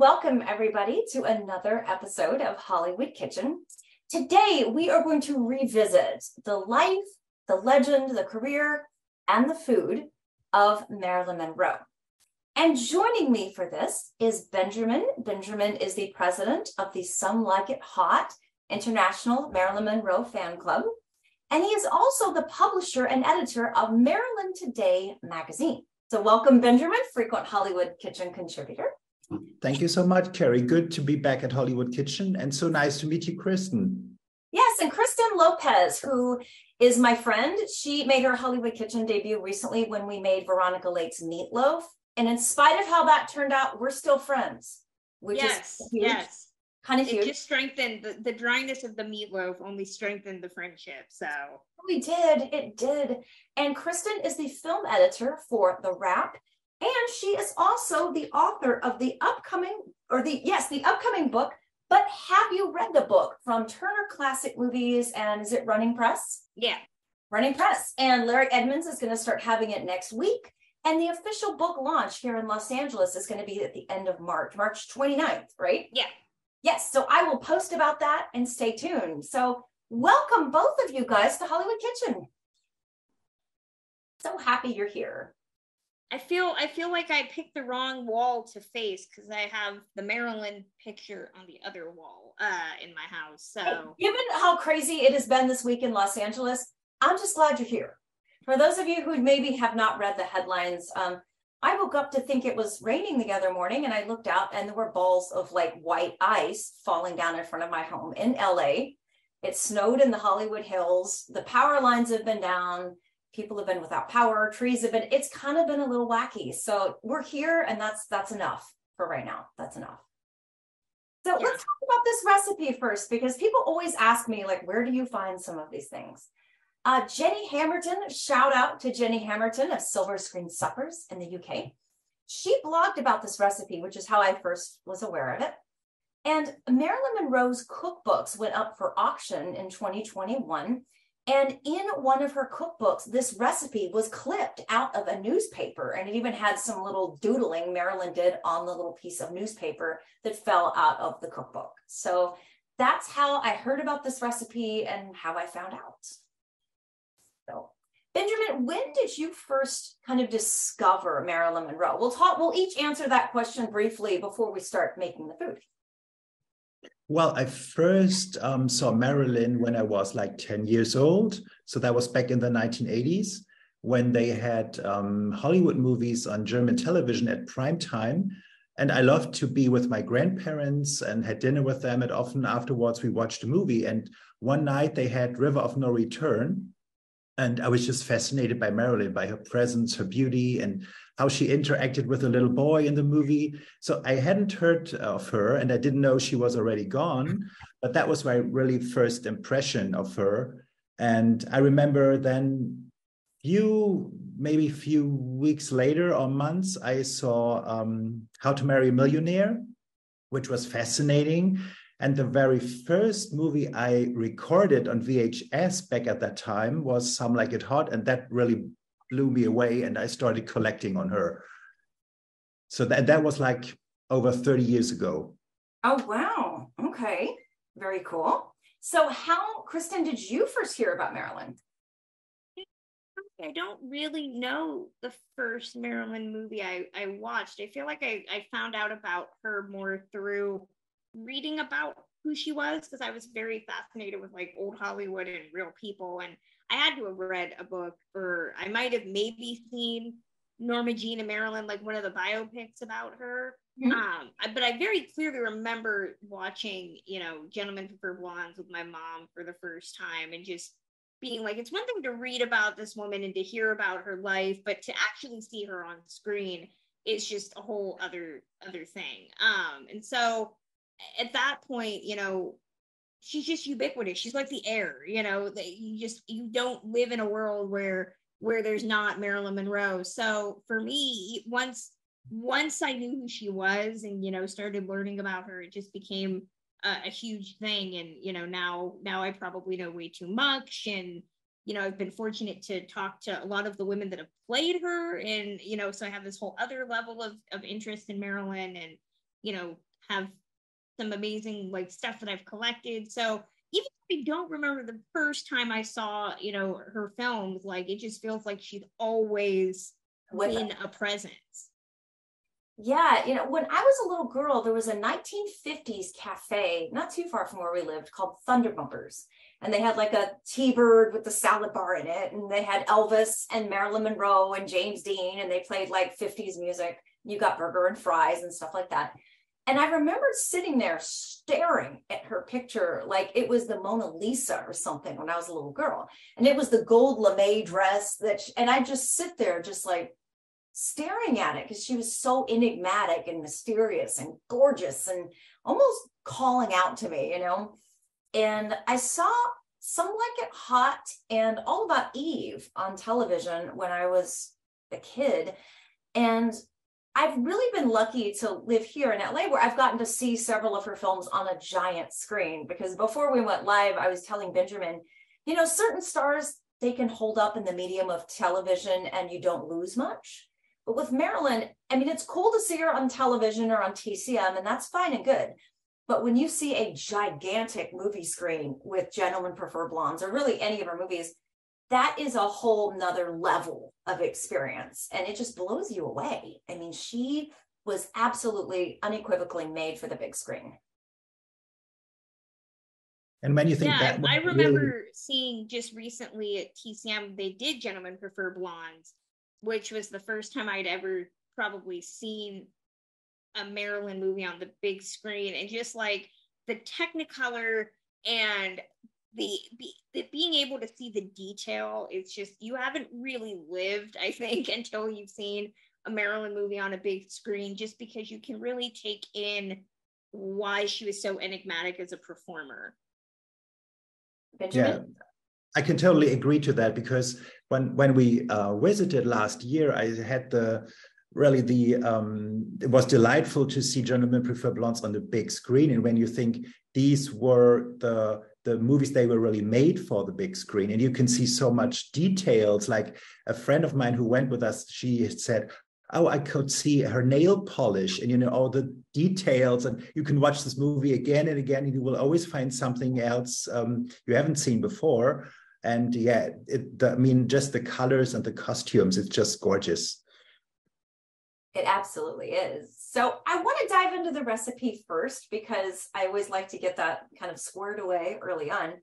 welcome everybody to another episode of Hollywood Kitchen. Today, we are going to revisit the life, the legend, the career, and the food of Marilyn Monroe. And joining me for this is Benjamin. Benjamin is the president of the Some Like It Hot International Marilyn Monroe Fan Club. And he is also the publisher and editor of Marilyn Today magazine. So welcome, Benjamin, frequent Hollywood Kitchen contributor. Thank you so much, Carrie. Good to be back at Hollywood Kitchen, and so nice to meet you, Kristen. Yes, and Kristen Lopez, who is my friend. She made her Hollywood Kitchen debut recently when we made Veronica Lake's Meatloaf. And in spite of how that turned out, we're still friends, which is huge. Yes. Kind of huge. It just strengthened the dryness of the meatloaf, only strengthened the friendship. So it did. And Kristen is the film editor for The Wrap, and she is also the author of the upcoming book. But have you read the book from Turner Classic Movies? And is it Running Press? Yeah, Running Press. And Larry Edmonds is going to start having it next week. And the official book launch here in Los Angeles is going to be at the end of March 29th, right? Yeah. Yes, so I will post about that and stay tuned. So welcome both of you guys to Hollywood Kitchen. So happy you're here. I feel like I picked the wrong wall to face because I have the Marilyn picture on the other wall in my house. So given how crazy it has been this week in Los Angeles, I'm just glad you're here. For those of you who maybe have not read the headlines, I woke up to think it was raining the other morning, and I looked out and there were balls of like white ice falling down in front of my home in LA. It snowed in the Hollywood Hills. The power lines have been down. People have been without power. Trees have been, it's kind of been a little wacky. So we're here, and that's enough for right now. That's enough. So let's talk about this recipe first, because people always ask me, like, where do you find some of these things? Jenny Hammerton, shout out to Jenny Hammerton of Silver Screen Suppers in the UK. She blogged about this recipe, which is how I first was aware of it. And Marilyn Monroe's cookbooks went up for auction in 2021. And in one of her cookbooks, this recipe was clipped out of a newspaper. And it even had some little doodling Marilyn did on the little piece of newspaper that fell out of the cookbook. So that's how I heard about this recipe and how I found out. So, Benjamin, when did you first kind of discover Marilyn Monroe? We'll each answer that question briefly before we start making the food. Well, I first saw Marilyn when I was like 10 years old. So that was back in the 1980s when they had Hollywood movies on German television at prime time. And I loved to be with my grandparents and had dinner with them. And often afterwards, we watched a movie. And one night they had River of No Return. And I was just fascinated by Marilyn, by her presence, her beauty, and how she interacted with a little boy in the movie. So I hadn't heard of her, and I didn't know she was already gone. But that was my really first impression of her. And I remember then maybe a few weeks later or months, I saw How to Marry a Millionaire, which was fascinating. And the very first movie I recorded on VHS back at that time was Some Like It Hot. And that really blew me away. And I started collecting on her. So that was like over 30 years ago. Oh, wow. Okay. Very cool. So Kristen, did you first hear about Marilyn? I don't really know the first Marilyn movie I watched. I feel like I found out about her more through reading about who she was, because I was very fascinated with like old Hollywood and real people, and I had to have read a book, or I might have maybe seen Norma Jean and Marilyn, like one of the biopics about her. Mm-hmm. But I very clearly remember watching, Gentlemen Prefer Blondes with my mom for the first time, and just being like, it's one thing to read about this woman and to hear about her life, but to actually see her on screen is just a whole other thing. And so at that point, she's just ubiquitous. She's like the air, you don't live in a world where there's not Marilyn Monroe. So for me, once I knew who she was and, started learning about her, it just became a huge thing. And, now I probably know way too much. And, I've been fortunate to talk to a lot of the women that have played her. And, so I have this whole other level of interest in Marilyn. And, have some amazing like stuff that I've collected. So even if I don't remember the first time I saw, you know, her films, like it just feels like she's always been a presence. Yeah, you know, when I was a little girl, there was a 1950s cafe not too far from where we lived called Thunder Bumpers. And they had like a T-Bird with the salad bar in it. And they had Elvis and Marilyn Monroe and James Dean. And they played like 50s music. You got burger and fries and stuff like that. And I remember sitting there staring at her picture like it was the Mona Lisa or something when I was a little girl. And it was the gold lame dress and I just sit there just like staring at it because she was so enigmatic and mysterious and gorgeous and almost calling out to me, you know. And I saw Some Like It Hot and All About Eve on television when I was a kid. And I've really been lucky to live here in LA where I've gotten to see several of her films on a giant screen, because before we went live, I was telling Benjamin, you know, certain stars, they can hold up in the medium of television and you don't lose much. But with Marilyn, I mean, it's cool to see her on television or on TCM, and that's fine and good. But when you see a gigantic movie screen with Gentlemen Prefer Blondes, or really any of her movies, that is a whole nother level of experience. And it just blows you away. I mean, she was absolutely unequivocally made for the big screen. And when you think that, I remember seeing just recently at TCM, they did Gentlemen Prefer Blondes, which was the first time I'd ever probably seen a Marilyn movie on the big screen. And just like the Technicolor and the being able to see the detail, it's just, you haven't really lived, I think, until you've seen a Marilyn movie on a big screen, just because you can really take in why she was so enigmatic as a performer. Benjamin? Yeah, I can totally agree to that, because when we visited last year, I had it was delightful to see Gentlemen Prefer Blondes on the big screen. And when you think these were the movies, they were really made for the big screen, and you can see so much details. Like a friend of mine who went with us, she said, oh, I could see her nail polish and, you know, all the details, and you can watch this movie again and again, and you will always find something else you haven't seen before. And yeah, I mean, just the colors and the costumes, it's just gorgeous. It absolutely is. So I want to dive into the recipe first, because I always like to get that kind of squared away early on.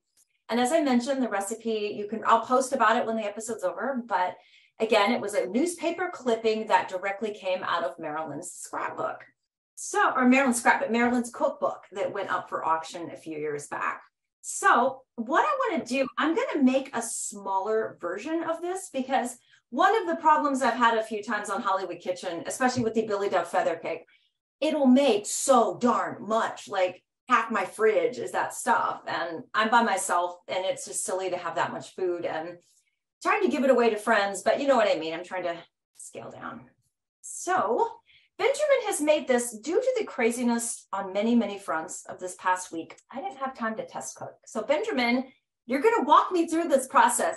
And as I mentioned, the recipe, I'll post about it when the episode's over. But again, it was a newspaper clipping that directly came out of Marilyn's scrapbook. Marilyn's cookbook that went up for auction a few years back. So what I want to do, I'm going to make a smaller version of this, because one of the problems I've had a few times on Hollywood Kitchen, especially with the Billy Dove feather cake, it'll make so darn much. Like half my fridge is that stuff. And I'm by myself, and it's just silly to have that much food, and trying to give it away to friends. But you know what I mean? I'm trying to scale down. So Benjamin has made this due to the craziness on many, many fronts of this past week. I didn't have time to test cook. So Benjamin, you're going to walk me through this process.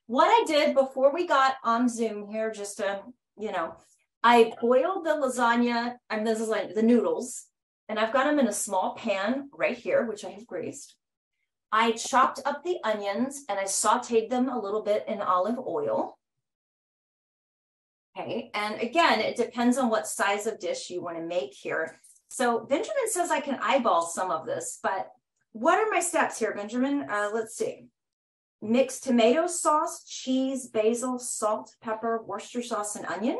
What I did before we got on Zoom here, just to, you know, I boiled the lasagna, the noodles, and I've got them in a small pan right here, which I have greased. I chopped up the onions and I sauteed them a little bit in olive oil. Okay, and again, it depends on what size of dish you want to make here. So Benjamin says I can eyeball some of this, but what are my steps here, Benjamin? Let's see. Mix tomato sauce, cheese, basil, salt, pepper, Worcester sauce, and onion.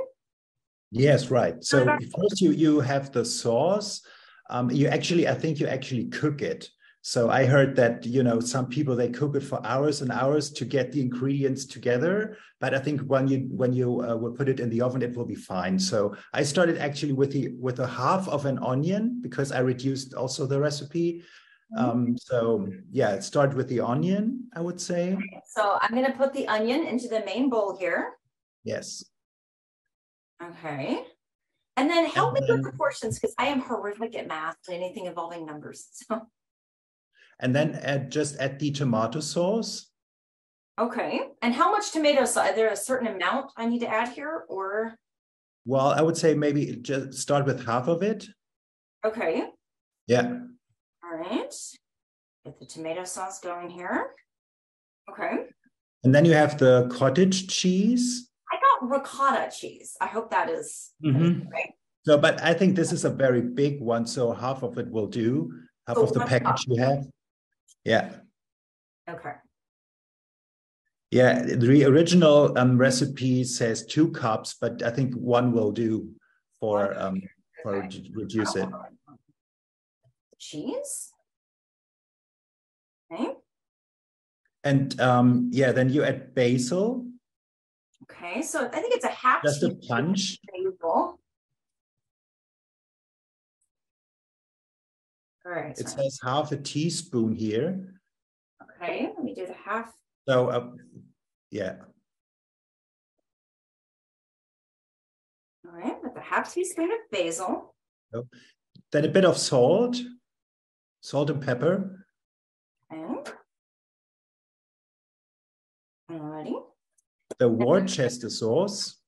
Yes, right. So first you have the sauce. I think you actually cook it. So I heard that, you know, some people, they cook it for hours and hours to get the ingredients together. But I think when you will put it in the oven, it will be fine. So I started actually with a half of an onion, because I reduced also the recipe. So yeah, start with the onion, I would say. So I'm going to put the onion into the main bowl here. Yes. Okay. And then help me with proportions, because I am horrific at math and anything involving numbers. So. And then just add the tomato sauce. Okay. And how much tomato sauce? Is there a certain amount I need to add here, or? Well, I would say maybe just start with half of it. Okay. Yeah. All right. Get the tomato sauce going here. Okay. And then you have the cottage cheese. I got ricotta cheese. I hope that is right. So, but I think this is a very big one. So half of it will do. Half of the package you have. Yeah. Okay. Yeah. The original recipe says 2 cups, but I think 1 will do for reduce it. Cheese. Okay. And yeah, then you add basil. Okay, so I think it's a half Just a punch. Basil. All right. It says half a teaspoon here. Okay, let me do the half. So yeah. All right, with a half teaspoon of basil. So, then a bit of salt and pepper. Okay. Alrighty. The Worcester sauce.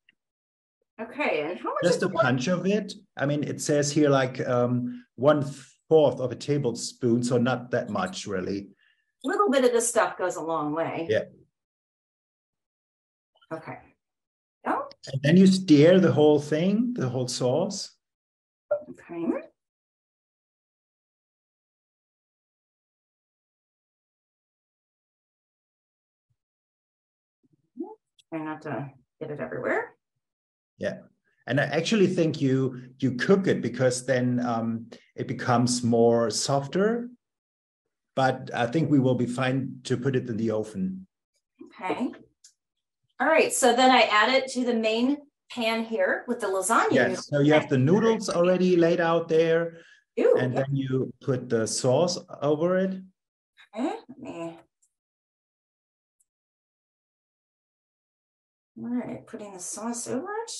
Okay, and how much? Just a punch of it. I mean, it says here like 1/4 of a tablespoon, so not that much really. A little bit of this stuff goes a long way. Yeah. Okay. Oh. And then you stir the whole thing, the whole sauce. Okay. Try not to get it everywhere. Yeah. And I actually think you cook it because then it becomes more softer. But I think we will be fine to put it in the oven. Okay. All right. So then I add it to the main pan here with the lasagna. Yes. So you have the noodles already laid out there. Ooh, and then you put the sauce over it. Okay. Let me. All right. Putting the sauce over it.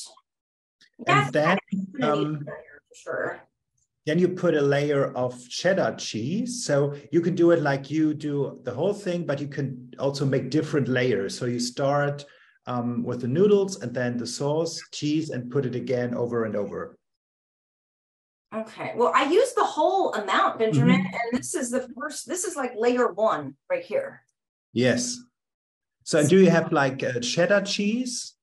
And then sure. Then you put a layer of cheddar cheese. So you can do it like you do the whole thing, but you can also make different layers. So you start with the noodles and then the sauce, cheese, and put it again over and over. Okay. Well, I used the whole amount, Benjamin, and this is the first, this is like layer 1 right here. Yes. So do you have like cheddar cheese?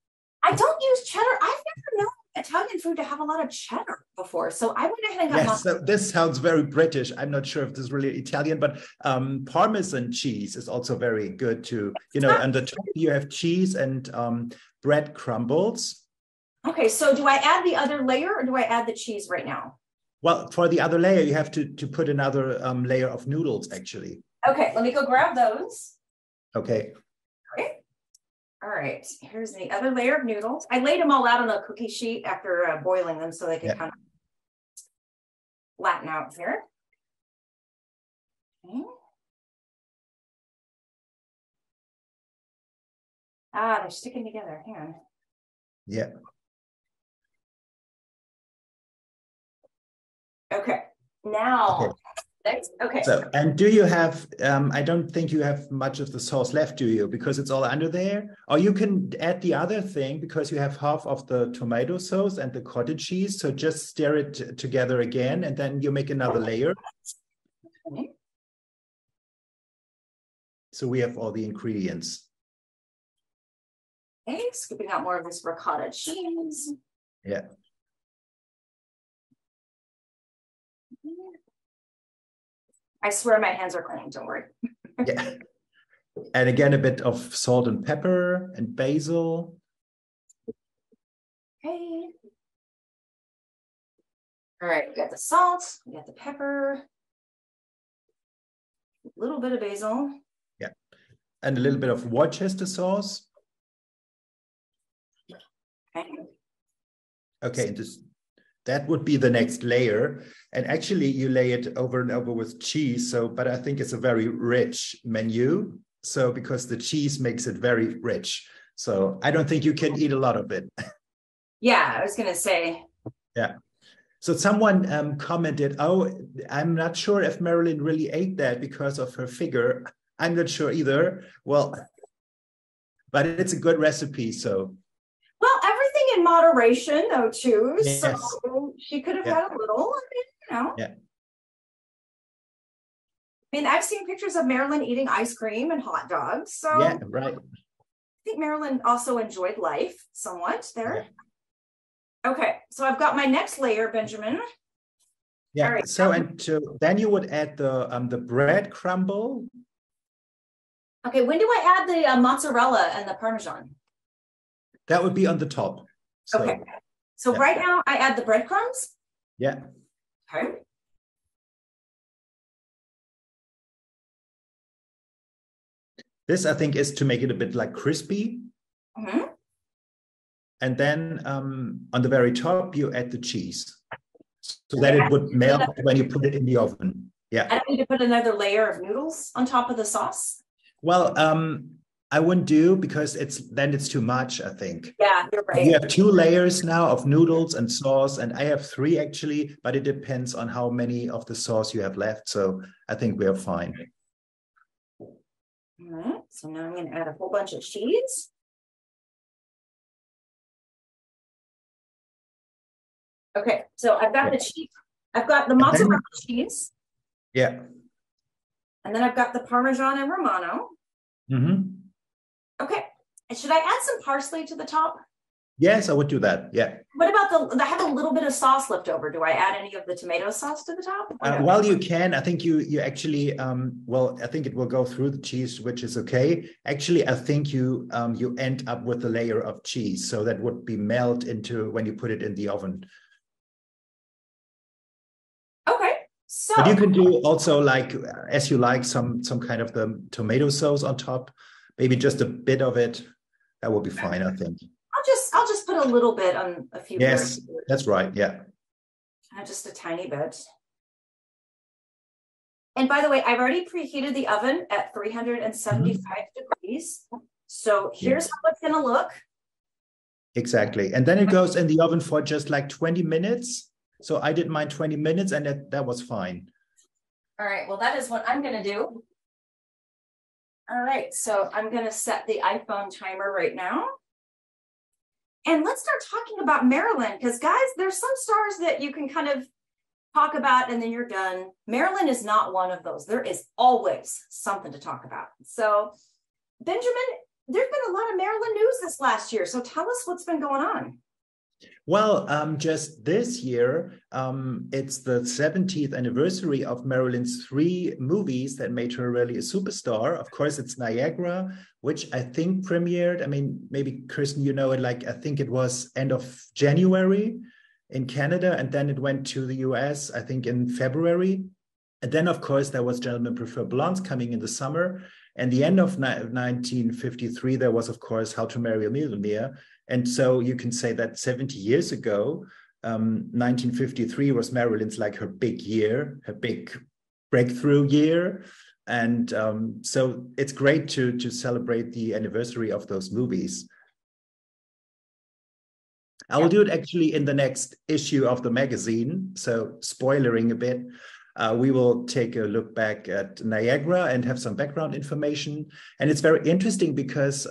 I don't use cheddar. I've never known Italian food to have a lot of cheddar before. So I went ahead and got Yes, so this sounds very British. I'm not sure if this is really Italian, but Parmesan cheese is also very good too. You know, on the top you have cheese and bread crumbles. Okay, so do I add the other layer or do I add the cheese right now? Well, for the other layer, you have to put another layer of noodles, actually. Okay, let me go grab those. Okay. Okay. All right, here's the other layer of noodles. I laid them all out on a cookie sheet after boiling them so they can kind of flatten out here. Okay. Ah, they're sticking together. Hang on. Yeah. Okay. Now, next. Okay. So, and do you have, I don't think you have much of the sauce left, do you? Because it's all under there. Or you can add the other thing because you have half of the tomato sauce and the cottage cheese. So just stir it together again, and then you make another layer. Okay. So we have all the ingredients. Okay, scooping out more of this ricotta cheese. Yeah. I swear my hands are clean, don't worry. Yeah. And again, a bit of salt and pepper and basil. Okay. All right, we got the salt, we got the pepper, a little bit of basil. Yeah. And a little bit of Worcester sauce. Okay. Okay, that would be the next layer. And actually you lay it over and over with cheese. So, but I think it's a very rich menu. So, because the cheese makes it very rich. So I don't think you can eat a lot of it. Yeah, I was gonna say. Yeah. So someone commented, oh, I'm not sure if Marilyn really ate that because of her figure. I'm not sure either. Well, but it's a good recipe, so. Well, everything in moderation, though, too. Yes. So she could have had a little. know. Yeah. I mean, I've seen pictures of Marilyn eating ice cream and hot dogs. So Yeah, right. I think Marilyn also enjoyed life somewhat there. Yeah. Okay, so I've got my next layer, Benjamin. Yeah. All right. So then you would add the bread crumble. Okay, when do I add the mozzarella and the Parmesan? That would be on the top. So, okay. So right now I add the breadcrumbs. Yeah. Okay. This, I think, is to make it a bit like crispy. Mm-hmm. And then on the very top, you add the cheese. So that it would melt when you put it in the oven. Yeah. I don't need to put another layer of noodles on top of the sauce. Well, I wouldn't do because it's too much, I think. Yeah, you're right. You have 2 layers now of noodles and sauce, and I have 3 actually, but it depends on how many of the sauce you have left. So I think we are fine. All right. So now I'm going to add a whole bunch of cheese. Okay, so I've got the cheese. I've got the mozzarella cheese. Yeah. And then I've got the Parmesan and Romano. Mm-hmm. Okay. And should I add some parsley to the top? Yes, I would do that. Yeah. What about I have a little bit of sauce left over. Do I add any of the tomato sauce to the top? Well, you can. I think you actually, well, I think it will go through the cheese, which is okay. Actually, I think you end up with a layer of cheese. So that would be melt into when you put it in the oven. Okay. So, but you can do also like, as you like, some kind of the tomato sauce on top, maybe just a bit of it. That will be fine, I think. I'll just put a little bit on a few. Yes, that's right. Yeah. Just a tiny bit. And by the way, I've already preheated the oven at 375 degrees. So here's how it's going to look. Exactly. And then it goes in the oven for just like 20 minutes. So I did mine 20 minutes and that was fine. All right. Well, that is what I'm going to do. All right. So I'm going to set the iPhone timer right now. And let's start talking about Marilyn, because guys, there's some stars that you can kind of talk about and then you're done. Marilyn is not one of those. There is always something to talk about. So Benjamin, there's been a lot of Marilyn news this last year. So tell us what's been going on. Well, just this year, it's the 70th anniversary of Marilyn's 3 movies that made her really a superstar. Of course, it's Niagara, which I think premiered. I mean, maybe Kirsten, you know it, like I think it was end of January in Canada, and then it went to the US, I think in February. And then, of course, there was Gentlemen Prefer Blondes coming in the summer. And the end of 1953, there was, of course, How to Marry a Millionaire. And so you can say that 70 years ago, 1953 was Marilyn's like her big year, her big breakthrough year. And so it's great to celebrate the anniversary of those movies. I will do it actually in the next issue of the magazine. So spoilering a bit, we will take a look back at Niagara and have some background information. And it's very interesting because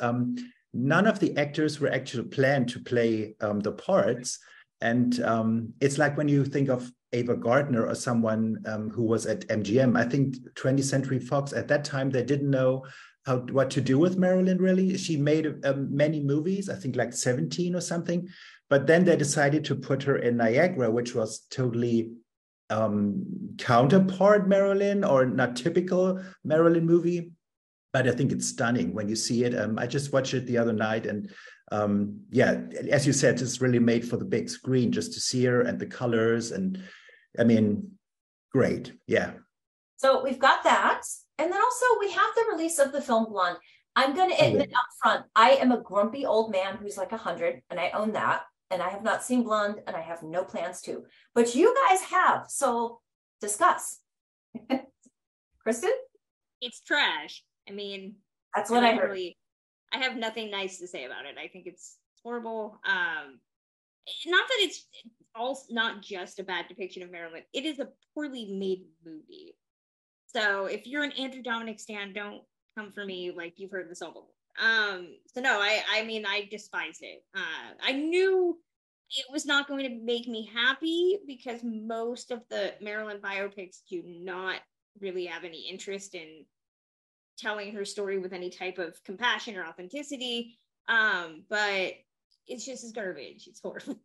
none of the actors were actually planned to play the parts. And it's like when you think of Ava Gardner or someone who was at MGM, I think 20th Century Fox at that time, they didn't know what to do with Marilyn, really. She made many movies, I think like 17 or something. But then they decided to put her in Niagara, which was totally counterpart Marilyn or not typical Marilyn movie. But I think it's stunning when you see it. I just watched it the other night. And yeah, as you said, it's really made for the big screen just to see her and the colors. And I mean, great. Yeah. So we've got that. And then also we have the release of the film Blonde. I'm going to admit up front, I am a grumpy old man who's like 100, and I own that. And I have not seen Blonde, and I have no plans to. But you guys have. So discuss. Kristen? It's trash. I mean, that's what I heard. I have nothing nice to say about it. I think it's horrible. Not that it's all not just a bad depiction of Marilyn. It is a poorly made movie. So if you're an Andrew Dominic stan, don't come for me like you've heard this all before. So no, I mean, I despised it. I knew it was not going to make me happy because most of the Marilyn biopics do not really have any interest in telling her story with any type of compassion or authenticity. But it's just as garbage. It's horrible.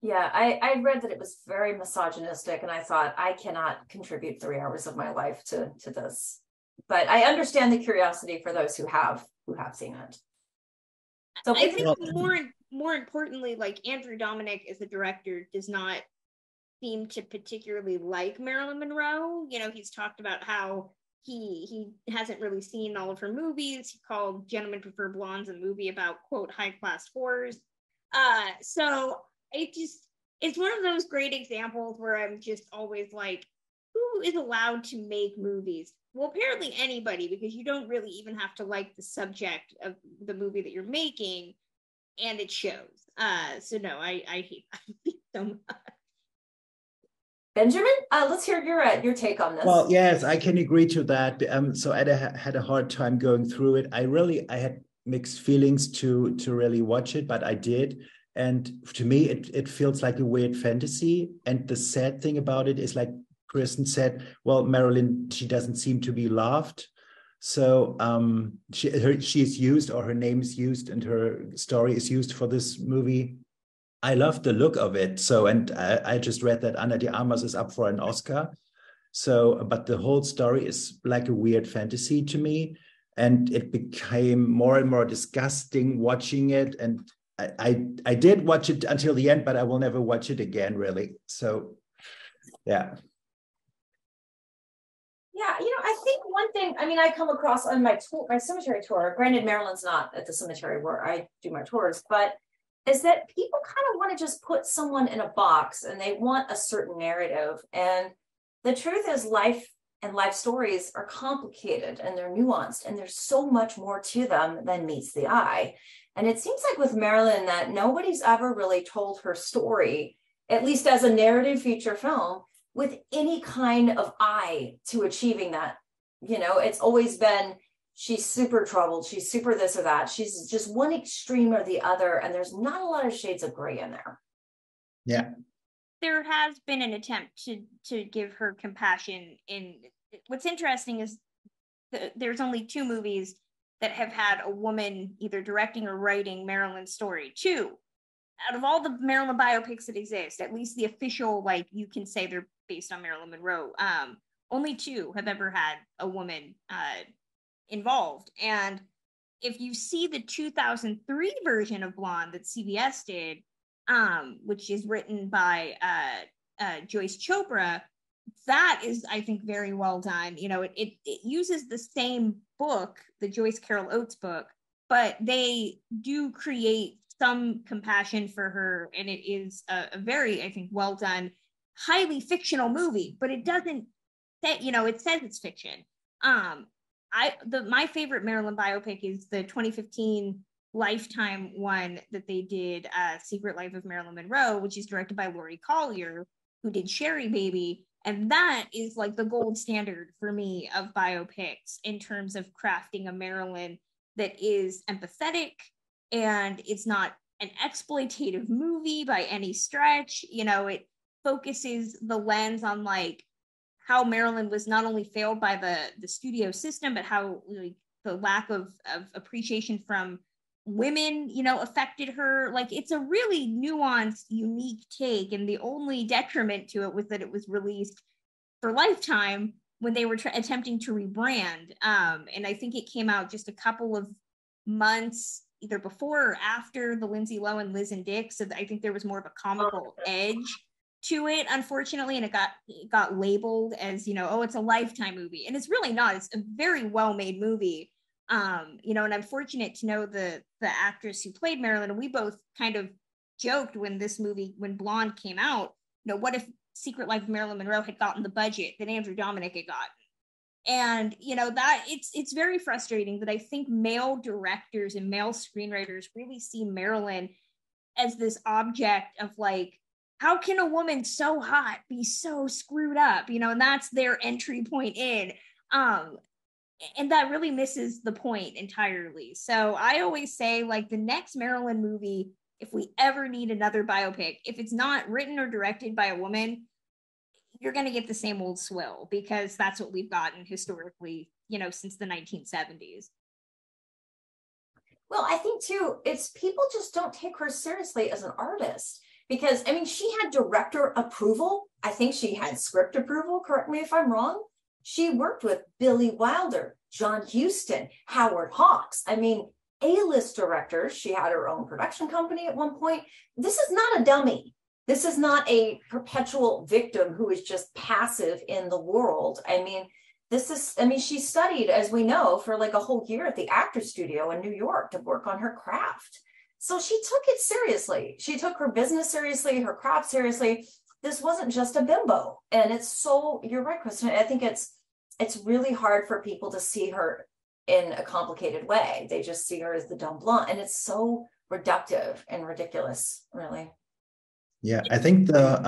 Yeah, I read that it was very misogynistic, and I thought I cannot contribute 3 hours of my life to this. But I understand the curiosity for those who have seen it. So I think more importantly, like Andrew Dominik as the director does not seem to particularly like Marilyn Monroe. You know, he's talked about how he hasn't really seen all of her movies. He called Gentlemen Prefer Blondes a movie about, quote, high-class whores. So it's one of those great examples where I'm just always like, who is allowed to make movies? Well, apparently anybody, because you don't really even have to like the subject of the movie that you're making, and it shows. So no, I hate that so much. Benjamin, let's hear your take on this. Well, yes, I can agree to that. So I had a hard time going through it. I had mixed feelings to really watch it, but I did. And to me, it feels like a weird fantasy. And the sad thing about it is, like Kristen said, well, Marilyn, she doesn't seem to be loved. So she's used, or her name is used, and her story is used for this movie. I love the look of it. So, and I just read that Ana de Armas is up for an Oscar. So, but the whole story is like a weird fantasy to me. And it became more and more disgusting watching it. And I did watch it until the end, but I will never watch it again, really. So, yeah. Yeah, I think one thing, I mean, I come across on my cemetery tour, granted, Maryland's not at the cemetery where I do my tours, but is that people kind of want to just put someone in a box and they want a certain narrative. And the truth is, life and life stories are complicated and they're nuanced, and there's so much more to them than meets the eye. And it seems like with Marilyn that nobody's ever really told her story, at least as a narrative feature film, with any kind of eye to achieving that. It's always been, she's super troubled, she's super this or that, she's just one extreme or the other, and there's not a lot of shades of gray in there. Yeah. There has been an attempt to give her compassion. What's interesting is there's only 2 movies that have had a woman either directing or writing Marilyn's story. 2 out of all the Marilyn biopics that exist, at least the official, like, you can say they're based on Marilyn Monroe, only 2 have ever had a woman involved. And if you see the 2003 version of Blonde that CBS did, which is written by Joyce Chopra, that is, I think, very well done. It uses the same book, the Joyce Carol Oates book, but they do create some compassion for her, and it is a very, I think, well done, highly fictional movie. But it doesn't say, it says it's fiction. My favorite Marilyn biopic is the 2015 Lifetime one that they did, Secret Life of Marilyn Monroe, which is directed by Laurie Collier, who did Sherry Baby. And that is like the gold standard for me of biopics in terms of crafting a Marilyn that is empathetic, and it's not an exploitative movie by any stretch. It focuses the lens on, like, how Marilyn was not only failed by the studio system, but how, like, the lack of appreciation from women, affected her. Like, it's a really nuanced, unique take. And the only detriment to it was that it was released for Lifetime when they were attempting to rebrand. And I think it came out just a couple of months either before or after the Lindsay Lohan, Liz and Dick. So I think there was more of a comical edge to it, unfortunately, and it got labeled as, oh, it's a Lifetime movie, and it's really not. It's a very well-made movie. And I'm fortunate to know the actress who played Marilyn, and we both kind of joked when Blonde came out, what if Secret Life of Marilyn Monroe had gotten the budget that Andrew Dominik had gotten? And that it's very frustrating that I think male directors and male screenwriters really see Marilyn as this object of, like, how can a woman so hot be so screwed up, and that's their entry point in. And that really misses the point entirely. So I always say, like, the next Marilyn movie if we ever need another biopic, if it's not written or directed by a woman, you're going to get the same old swill, because that's what we've gotten historically, since the 1970s. Well, I think too, it's people just don't take her seriously as an artist, because I mean, she had director approval. I think she had script approval. Correct me if I'm wrong. She worked with Billy Wilder, John Huston, Howard Hawks. I mean, A-list directors. She had her own production company at one point. This is not a dummy. This is not a perpetual victim who is just passive in the world. I mean, she studied, as we know, for like a whole year at the Actors Studio in New York to work on her craft. So she took it seriously. She took her business seriously, her craft seriously. This wasn't just a bimbo. And you're right, Kristen. I think it's really hard for people to see her in a complicated way. They just see her as the dumb blonde. And it's so reductive and ridiculous, really. Yeah, I think the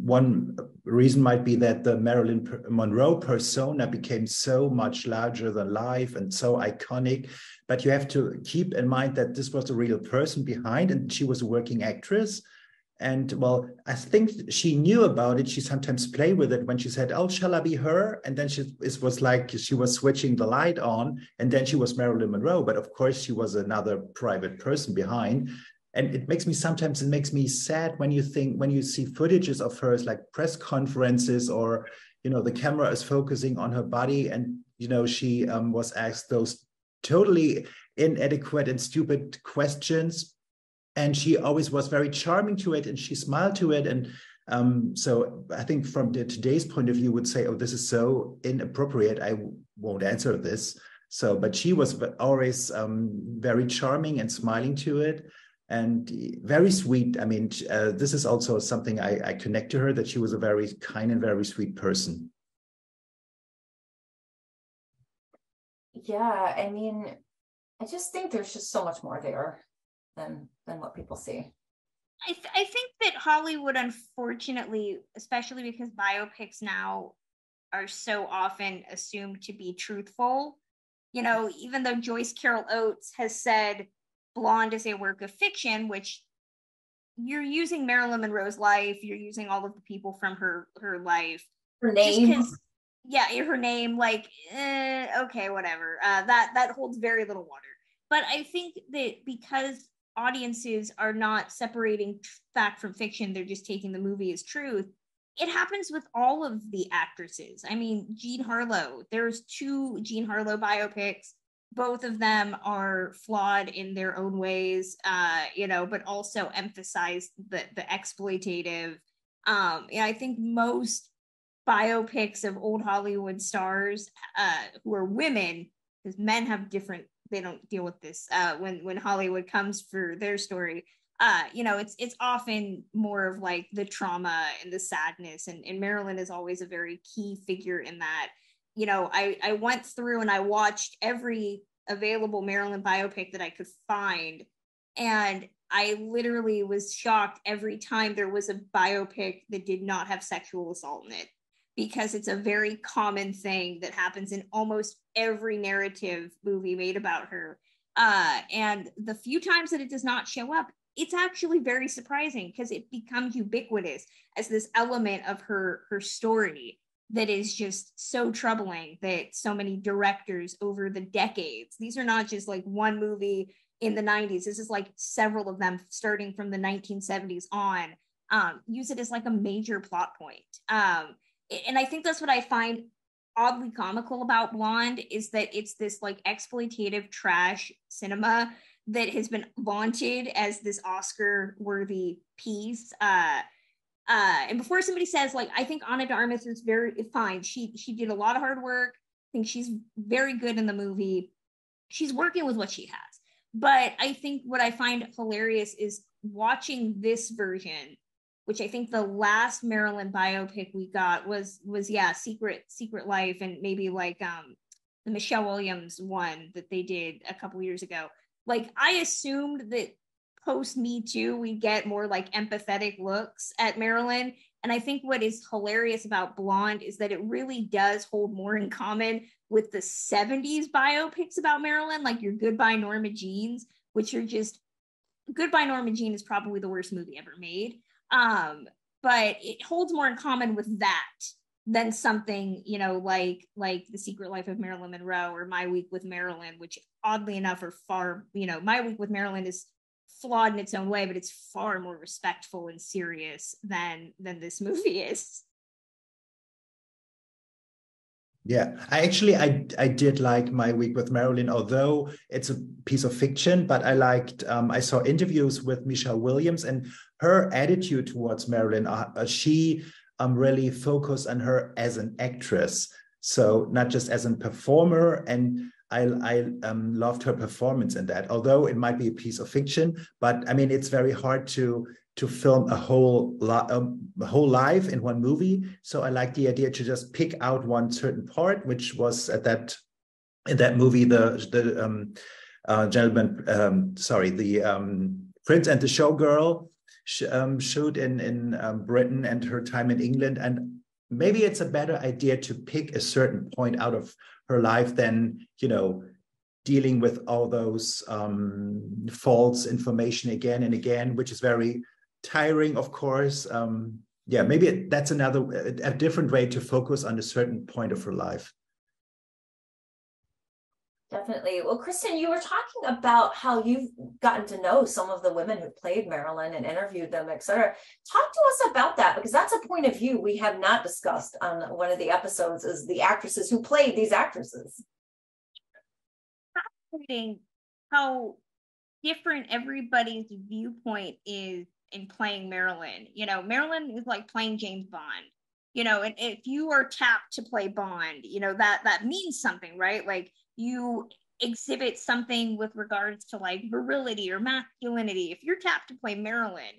one reason might be that the Marilyn Monroe persona became so much larger than life and so iconic. But you have to keep in mind that this was a real person behind, and she was a working actress. And well, I think she knew about it. She sometimes played with it when she said, "Oh, shall I be her?" And then it was like she was switching the light on, and then she was Marilyn Monroe. But of course, she was another private person behind. And it makes me sad when you see footages of hers, like press conferences, or, the camera is focusing on her body, and, she was asked those totally inadequate and stupid questions. And she always was very charming to it, and she smiled to it. And so I think from today's point of view would say, oh, this is so inappropriate, I won't answer this. So, but she was always very charming and smiling to it, and very sweet. I mean, this is also something I connect to her, that she was a very kind and very sweet person. Yeah, I mean, I just think there's just so much more there than what people see. I think that Hollywood, unfortunately, especially because biopics now are so often assumed to be truthful, even though Joyce Carol Oates has said Blonde is a work of fiction, which you're using Marilyn Monroe's life, you're using all of the people from her life, her name, her name, like, okay, whatever. That holds very little water. But I think that because audiences are not separating fact from fiction, they're just taking the movie as truth. It happens with all of the actresses. I mean, Jean Harlow, there's 2 Jean Harlow biopics. Both of them are flawed in their own ways, but also emphasize the exploitative. I think most biopics of old Hollywood stars who are women, because men have different, they don't deal with this when Hollywood comes for their story. It's often more of like the trauma and the sadness, and Marilyn is always a very key figure in that. I went through and I watched every available Marilyn biopic that I could find, and I literally was shocked every time there was a biopic that did not have sexual assault in it, because it's a very common thing that happens in almost every narrative movie made about her. And the few times that it does not show up, it's actually very surprising, because it becomes ubiquitous as this element of her story that is just so troubling that so many directors over the decades, these are not just like one movie in the 90s, this is like several of them starting from the 1970s on, use it as like a major plot point. And I think that's what I find oddly comical about Blonde, is that it's this like exploitative trash cinema that has been vaunted as this Oscar-worthy piece. And before somebody says, like, I think Ana de Armas is very fine. She did a lot of hard work. I think she's very good in the movie. She's working with what she has. But I think what I find hilarious is watching this version, which I think the last Marilyn biopic we got was Secret Life, and maybe like the Michelle Williams one that they did a couple years ago. Like, I assumed that post Me Too, we get more like empathetic looks at Marilyn. And I think what is hilarious about Blonde is that it really does hold more in common with the 70s biopics about Marilyn, like your Goodbye Norma Jeans, which are just Goodbye Norma Jean is probably the worst movie ever made. But it holds more in common with that than something, you know, like The Secret Life of Marilyn Monroe or My Week with Marilyn, which oddly enough are far, you know, My Week with Marilyn is flawed in its own way, but it's far more respectful and serious than this movie is. Yeah, I did like My Week with Marilyn, although it's a piece of fiction, but I liked I saw interviews with Michelle Williams and her attitude towards Marilyn. She really focused on her as an actress, so not just as a performer. And I loved her performance in that, although it might be a piece of fiction. But I mean, it's very hard to film a whole life in one movie. So I like the idea to just pick out one certain part, which was in that movie, the Prince and the Showgirl showed in Britain and her time in England. And maybe it's a better idea to pick a certain point out of her life than, you know, dealing with all those false information again and again, which is very tiring, of course. Yeah, maybe that's a different way to focus on a certain point of her life. Definitely. Well, Kristen, you were talking about how you've gotten to know some of the women who played Marilyn and interviewed them, et cetera. Talk to us about that, because that's a point of view we have not discussed on one of the episodes, is the actresses who played these actresses. Fascinating how different everybody's viewpoint is in playing Marilyn. You know, Marilyn is like playing James Bond. You know, and if you are tapped to play Bond, you know, that means something, right? Like, you exhibit something with regards to like virility or masculinity. If you're tapped to play Marilyn,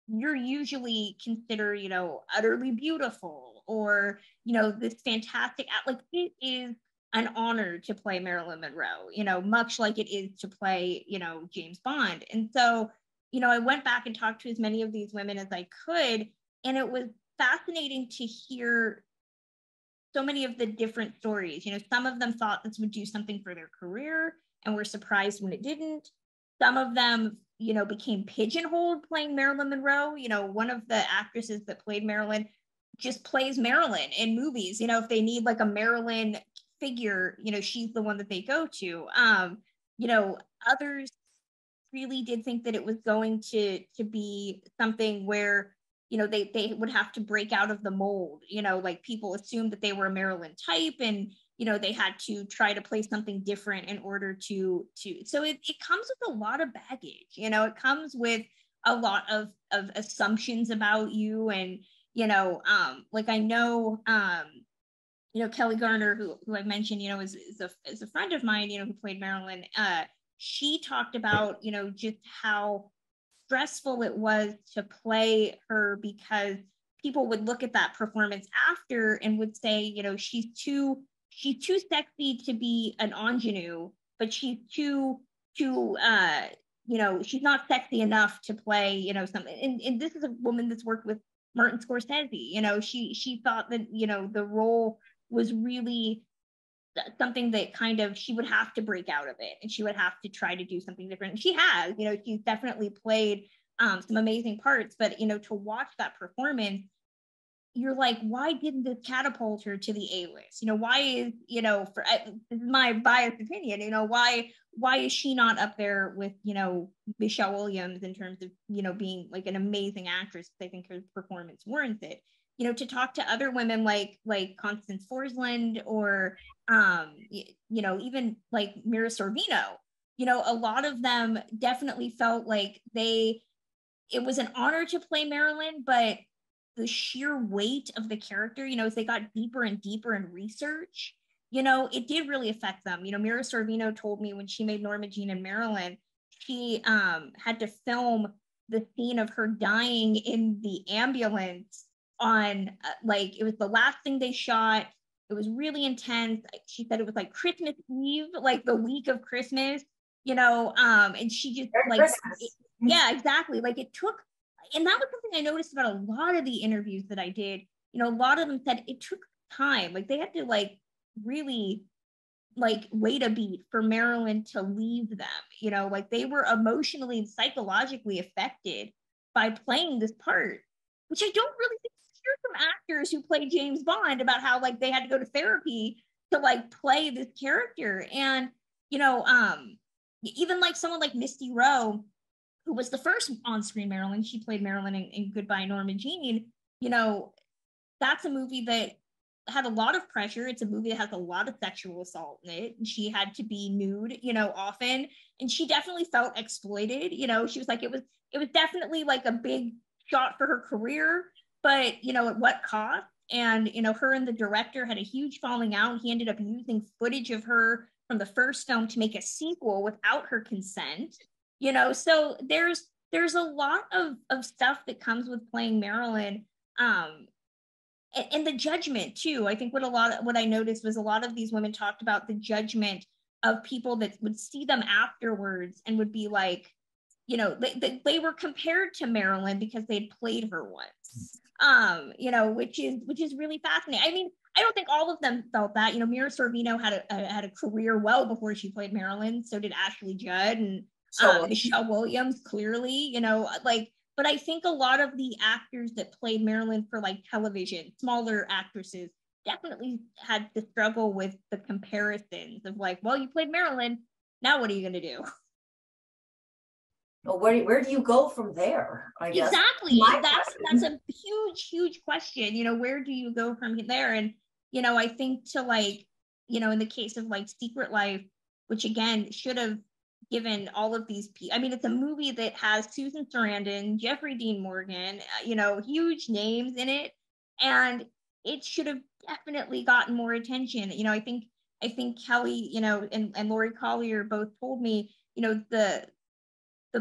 you're usually considered, you know, utterly beautiful, or, you know, this fantastic, like, it is an honor to play Marilyn Monroe, you know, much like it is to play, you know, James Bond. And so, you know, I went back and talked to as many of these women as I could, and it was fascinating to hear so many of the different stories. You know, some of them thought this would do something for their career and were surprised when it didn't. Some of them, you know, became pigeonholed playing Marilyn Monroe. You know, one of the actresses that played Marilyn just plays Marilyn in movies. You know, if they need like a Marilyn figure, you know, she's the one that they go to. You know, others really did think that it was going to be something where, you know, they would have to break out of the mold. You know, like, people assumed that they were a Marilyn type, and, you know, they had to try to play something different in order to so it comes with a lot of baggage. You know, it comes with a lot of assumptions about you. And, you know, like, I know, you know, Kelly Garner, who I mentioned, you know, is a friend of mine, you know, who played Marilyn. She talked about, you know, just how stressful it was to play her, because people would look at that performance after and would say, you know, she's too sexy to be an ingenue, but she's too you know, she's not sexy enough to play, you know, something. And this is a woman that's worked with Martin Scorsese. You know, she thought that, you know, the role was really something that kind of, she would have to break out of it, and she would have to try to do something different. And she has, you know, she's definitely played some amazing parts, but, you know, to watch that performance, you're like, why didn't this catapult her to the A-list? You know, why is, you know, this is my biased opinion, you know, why is she not up there with, you know, Michelle Williams in terms of, you know, being like an amazing actress? I think her performance warrants it. You know, to talk to other women like Constance Forsland, or you know, even like Mira Sorvino, you know, a lot of them definitely felt like it was an honor to play Marilyn, but the sheer weight of the character, you know, as they got deeper and deeper in research, you know, it did really affect them. You know, Mira Sorvino told me when she made Norma Jean and Marilyn, she had to film the scene of her dying in the ambulance on like, it was the last thing they shot. It was really intense. She said it was like Christmas Eve, like the week of Christmas, you know, and she just yeah, exactly. Like, it took, and that was something I noticed about a lot of the interviews that I did. You know, a lot of them said it took time. Like, they had to like really like wait a beat for Marilyn to leave them. You know, like they were emotionally and psychologically affected by playing this part, which I don't really think you hear from actors who play James Bond about how like they had to go to therapy to like play this character. And you know, even like someone like Misty Rowe, who was the first on-screen Marilyn, she played Marilyn in Goodbye Norma Jean. You know, that's a movie that had a lot of pressure. It's a movie that has a lot of sexual assault in it. And she had to be nude, you know, often. And she definitely felt exploited. You know, she was like, it was definitely like a big shot for her career, but you know, at what cost? And you know, her and the director had a huge falling out. He ended up using footage of her from the first film to make a sequel without her consent. You know, so there's a lot of stuff that comes with playing Marilyn. And the judgment too. I think what I noticed was a lot of these women talked about the judgment of people that would see them afterwards and would be like, you know, they were compared to Marilyn because they'd played her once. You know, which is really fascinating. I mean, I don't think all of them felt that. You know, Mira Sorvino had a career well before she played Marilyn. So did Ashley Judd and Michelle Williams, clearly. You know, like, but I think a lot of the actors that played Marilyn for like television, smaller actresses, definitely had to struggle with the comparisons of like, well, you played Marilyn, now what are you going to do? Well, where do you go from there? I guess. Exactly. That's a huge question. You know, where do you go from there? And you know, I think to like, you know, in the case of like Secret Life, which again should have given all of these people. I mean, it's a movie that has Susan Sarandon, Jeffrey Dean Morgan, you know, huge names in it, and it should have definitely gotten more attention. You know, I think Kelly, you know, and Lori Collier both told me, you know, the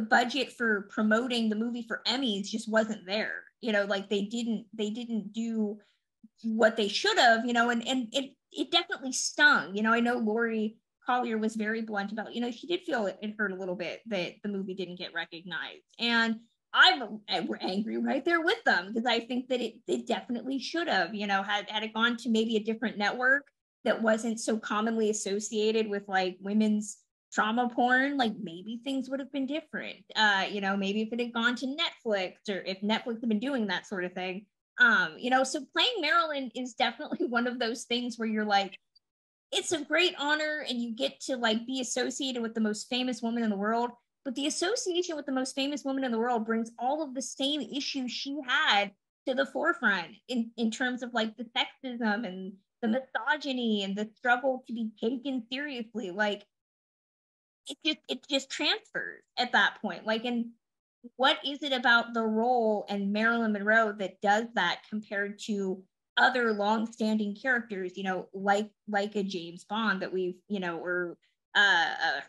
budget for promoting the movie for Emmys just wasn't there. You know, like they didn't do what they should have, you know, and it definitely stung. You know, I know Lori Collier was very blunt about, you know, she did feel it hurt a little bit that the movie didn't get recognized. And I'm angry right there with them because I think that it definitely should have, you know, had it gone to maybe a different network that wasn't so commonly associated with like women's trauma porn, like maybe things would have been different. You know, maybe if it had gone to Netflix or if Netflix had been doing that sort of thing. You know, so playing Marilyn is definitely one of those things where you're like, it's a great honor and you get to like be associated with the most famous woman in the world, but the association with the most famous woman in the world brings all of the same issues she had to the forefront in terms of like the sexism and the misogyny and the struggle to be taken seriously. Like it just transfers at that point. Like, and what is it about the role and Marilyn Monroe that does that compared to other long-standing characters, you know, like a James Bond that we've, you know, or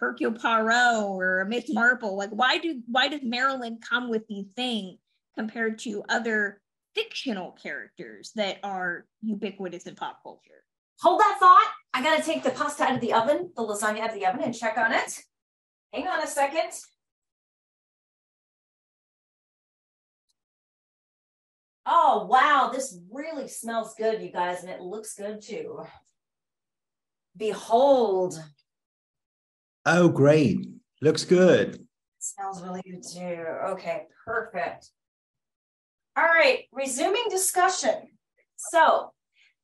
Hercule Poirot or Miss Marple? Like, why does Marilyn come with these things compared to other fictional characters that are ubiquitous in pop culture? Hold that thought. I gotta take the pasta out of the oven, the lasagna out of the oven, and check on it. Hang on a second. Oh, wow, this really smells good, you guys, and it looks good too. Behold. Oh, great. Looks good. It smells really good too. Okay, perfect. All right, resuming discussion. So,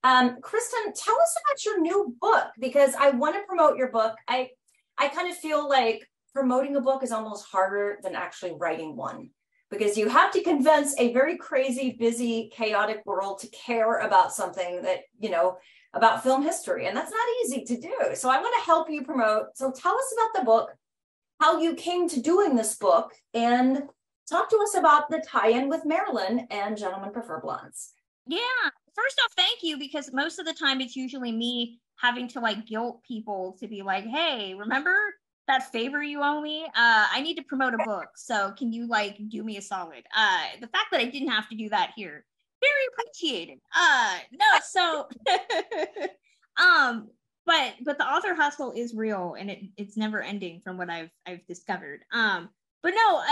Kristen, tell us about your new book, because I want to promote your book. I kind of feel like promoting a book is almost harder than actually writing one, because you have to convince a very crazy, busy, chaotic world to care about something that, you know, about film history. And that's not easy to do. So I want to help you promote. So tell us about the book, how you came to doing this book, and talk to us about the tie-in with Marilyn and Gentlemen Prefer Blondes. Yeah. First off, thank you, because most of the time it's usually me having to like guilt people to be like, hey, remember that favor you owe me? I need to promote a book. So can you like do me a solid? The fact that I didn't have to do that here, very appreciated. But the author hustle is real, and it's never ending from what I've discovered. But no,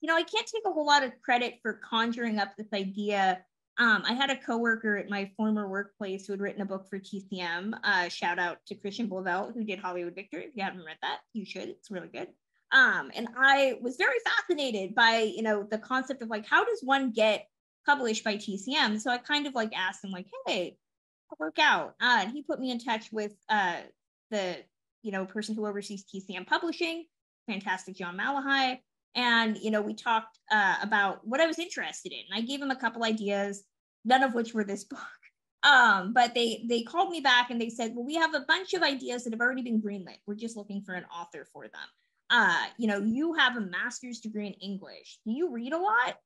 you know, I can't take a whole lot of credit for conjuring up this idea I had a coworker at my former workplace who had written a book for TCM. Shout out to Christian Blavelt, who did Hollywood Victor. If you haven't read that, you should. It's really good. And I was very fascinated by, the concept of like, how does one get published by TCM? So I kind of like asked him like, hey, I'll work out. And he put me in touch with the, person who oversees TCM publishing, fantastic John Malahai. And, we talked about what I was interested in. I gave him a couple ideas, none of which were this book. But they called me back and they said, well, we have a bunch of ideas that have already been greenlit. We're just looking for an author for them. You have a master's degree in English. Do you read a lot?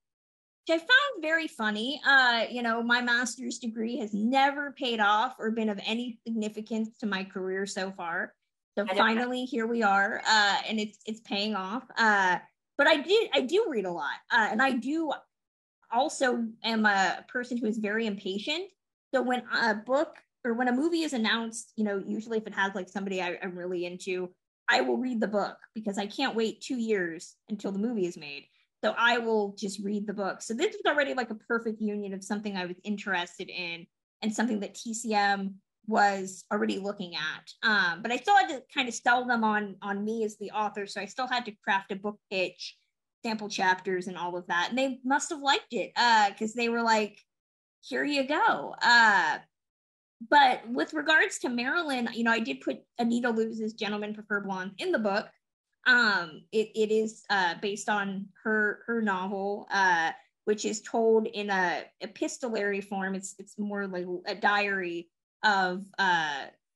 Which I found very funny. My master's degree has never paid off or been of any significance to my career so far. So finally, here we are, and it's paying off. But I do read a lot, and I do also am a person who is very impatient. So when a book or when a movie is announced, usually if it has like somebody I'm really into, I will read the book because I can't wait 2 years until the movie is made. So I will just read the book. So this was already like a perfect union of something I was interested in and something that TCM was already looking at. But I still had to kind of sell them on me as the author. So I still had to craft a book pitch, sample chapters and all of that. And they must have liked it because they were like, here you go. But with regards to Marilyn, I did put Anita Loos's Gentlemen Prefer Blondes in the book. It is based on her novel, which is told in a epistolary form. It's more like a diary of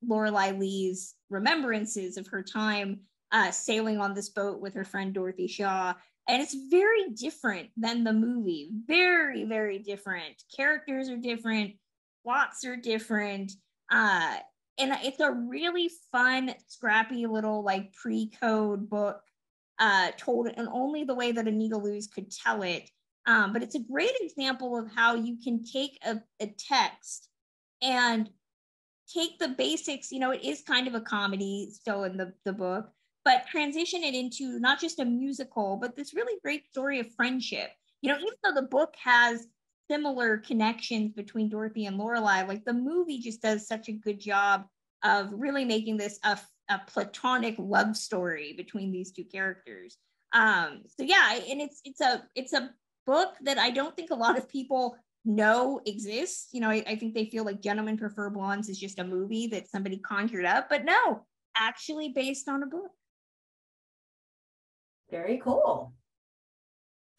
Lorelei Lee's remembrances of her time sailing on this boat with her friend Dorothy Shaw. And it's very different than the movie. Very, very different. Characters are different. Plots are different. And it's a really fun, scrappy little like pre-code book told in only the way that Anita Loos could tell it. But it's a great example of how you can take a text and take the basics, it is kind of a comedy still in the book, but transition it into not just a musical, but this really great story of friendship. Even though the book has similar connections between Dorothy and Lorelei, like the movie just does such a good job of really making this a platonic love story between these two characters. So yeah, and it's a book that I don't think a lot of people know exists. I think they feel like Gentlemen Prefer Blondes is just a movie that somebody conjured up, but no, actually based on a book. Very cool.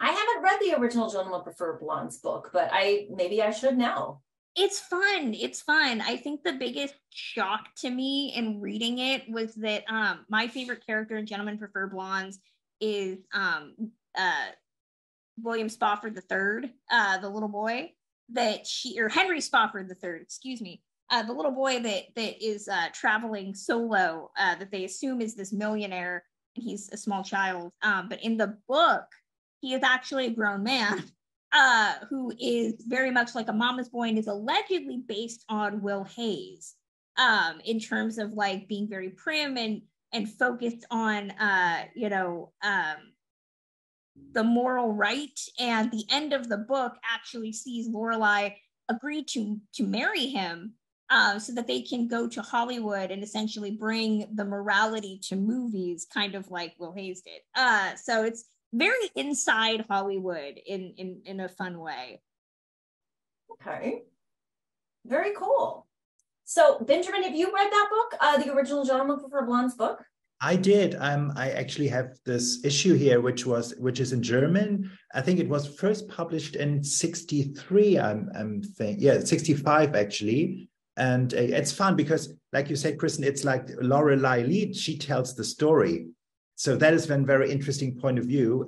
I haven't read the original Gentlemen Prefer Blondes book, but maybe I should now. It's fun. I think the biggest shock to me in reading it was that my favorite character in Gentlemen Prefer Blondes is William Spofford III, the little boy Henry Spofford III, excuse me, the little boy that is traveling solo, that they assume is this millionaire, and he's a small child. But in the book, he is actually a grown man who is very much like a mama's boy and is allegedly based on Will Hayes in terms of like being very prim and focused on, the moral right. And the end of the book actually sees Lorelei agree to marry him so that they can go to Hollywood and essentially bring the morality to movies, kind of like Will Hayes did. So it's very inside Hollywood in a fun way. Okay. Very cool. So Benjamin, have you read that book, the original Gentlemen Prefer Blondes book? I did. I actually have this issue here, which is in German. I think it was first published in '63. I'm thinking, yeah, '65 actually. And it's fun because, like you said, Kristen, it's like Lorelei Lee. She tells the story, so that is one very interesting point of view.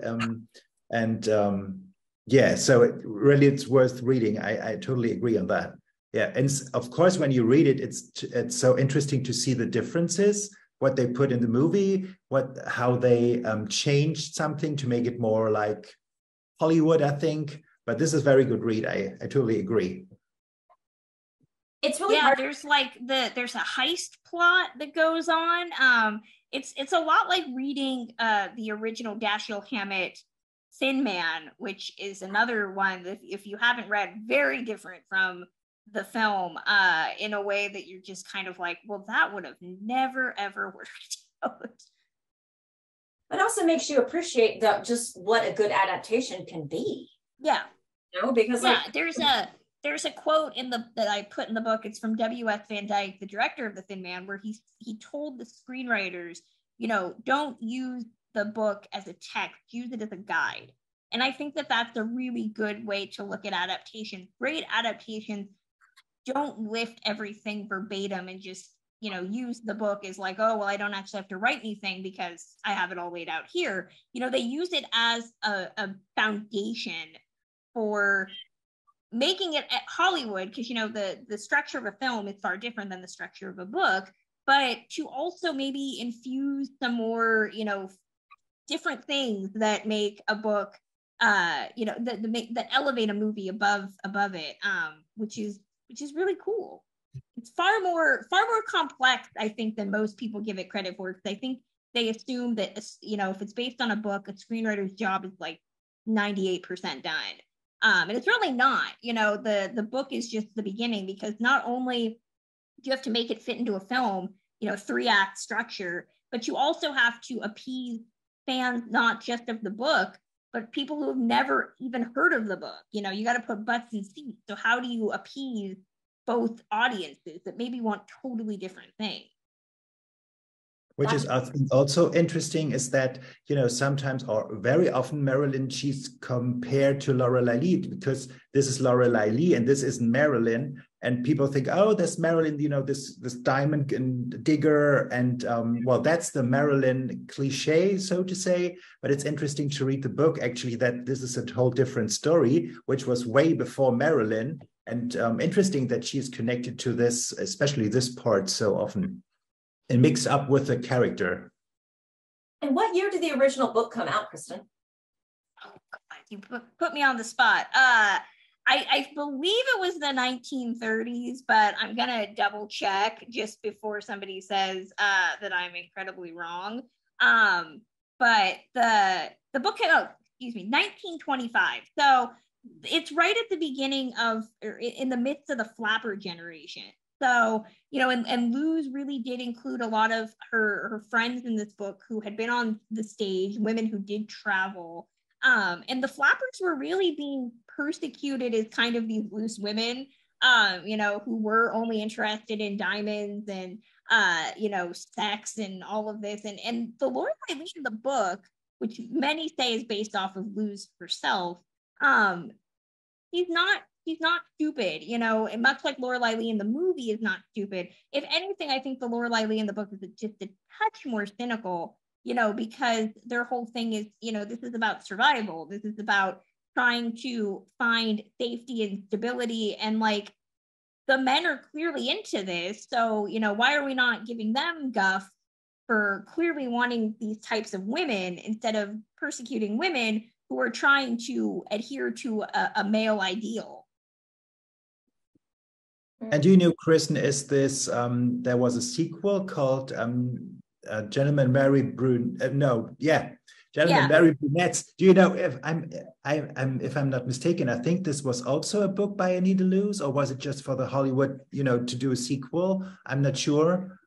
Yeah, so it's worth reading. I totally agree on that. Yeah, and of course, when you read it, it's so interesting to see the differences, what they put in the movie, how they changed something to make it more like Hollywood, I think. But this is a very good read. I totally agree. It's really hard. There's a heist plot that goes on. It's a lot like reading the original Dashiell Hammett Thin Man, which is another one that if you haven't read, very different from the film, in a way that you're just kind of like, well, that would have never ever worked out. It also makes you appreciate just what a good adaptation can be. Yeah. Because there's a quote that I put in the book. It's from W.S. Van Dyke, the director of The Thin Man, where he told the screenwriters, don't use the book as a text, use it as a guide. And I think that that's a really good way to look at adaptation. Great adaptations don't lift everything verbatim and just, use the book as like, oh, well, I don't actually have to write anything because I have it all laid out here. They use it as a foundation for making it at Hollywood, because the structure of a film is far different than the structure of a book, but to also maybe infuse some more different things that make a book that elevate a movie above it, which is really cool. It's far more complex, I think, than most people give it credit for, because I think they assume that if it's based on a book, a screenwriter's job is like 98% done. And it's really not. The book is just the beginning, because not only do you have to make it fit into a film, 3-act structure, but you also have to appease fans, not just of the book, but people who have never even heard of the book. You got to put butts in seats. So how do you appease both audiences that maybe want totally different things? Which is also interesting is that, sometimes or very often Marilyn, she's compared to Lorelei Lee, because this is Lorelei Lee and this isn't Marilyn. And people think, oh, there's Marilyn, this diamond and digger. And well, that's the Marilyn cliche, so to say. But it's interesting to read the book, actually, that this is a whole different story, which was way before Marilyn. And interesting that she's connected to this, especially this part, so often, and mix up with the character. And what year did the original book come out, Kristen? Oh God, you put me on the spot. I believe it was the 1930s, but I'm gonna double check just before somebody says that I'm incredibly wrong. But the book came out, 1925. So it's right at the beginning of, or in the midst of the flapper generation. So, and Luz really did include a lot of her friends in this book who had been on the stage, women who did travel. And the flappers were really being persecuted as kind of these loose women, who were only interested in diamonds and, sex and all of this. And the Lorelei Lee in the book, which many say is based off of Luz herself, he's not stupid, and much like Lorelei Lee in the movie is not stupid. If anything, I think the Lorelei Lee in the book is just a touch more cynical, because their whole thing is, this is about survival. This is about trying to find safety and stability. And like, the men are clearly into this. So, why are we not giving them guff for clearly wanting these types of women instead of persecuting women who are trying to adhere to a male ideal? And do you know, Kristen, is this, there was a sequel called Gentlemen Marry Marry Brunettes. Do you know, if I'm not mistaken, I think this was also a book by Anita Loos, or was it just for the Hollywood, to do a sequel? I'm not sure.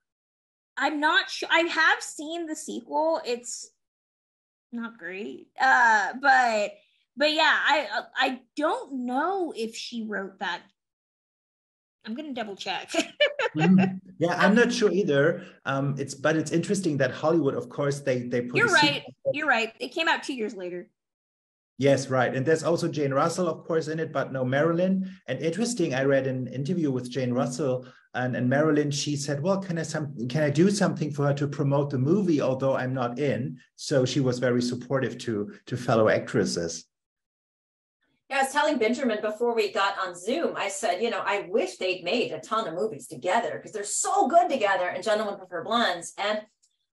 I'm not sure. I have seen the sequel. It's not great. But yeah, I don't know if she wrote that. I'm gonna double check. Yeah, I'm not sure either. It's interesting that Hollywood, of course, they put. You're right. You're right. It came out 2 years later. Yes, right. And there's also Jane Russell, of course, in it, but no Marilyn. And interesting, I read an interview with Jane Russell and Marilyn. She said, well, can I do something for her to promote the movie, although I'm not in? So she was very supportive to fellow actresses. Yeah, I was telling Benjamin before we got on Zoom, I said, I wish they'd made a ton of movies together because they're so good together in Gentlemen Prefer Blondes. And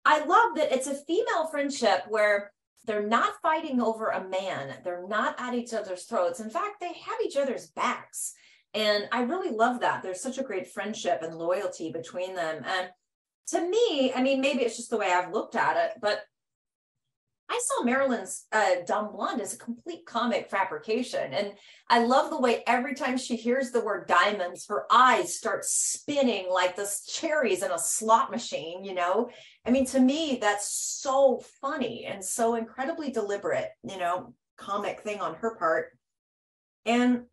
I love that it's a female friendship where they're not fighting over a man. They're not at each other's throats. In fact, they have each other's backs. And I really love that. There's such a great friendship and loyalty between them. And to me, maybe it's just the way I've looked at it, but I saw Marilyn's Dumb Blonde as a complete comic fabrication. And I love the way every time she hears the word diamonds, her eyes start spinning like the cherries in a slot machine, you know? I mean, to me, that's so funny and so incredibly deliberate, you know, comic thing on her part. And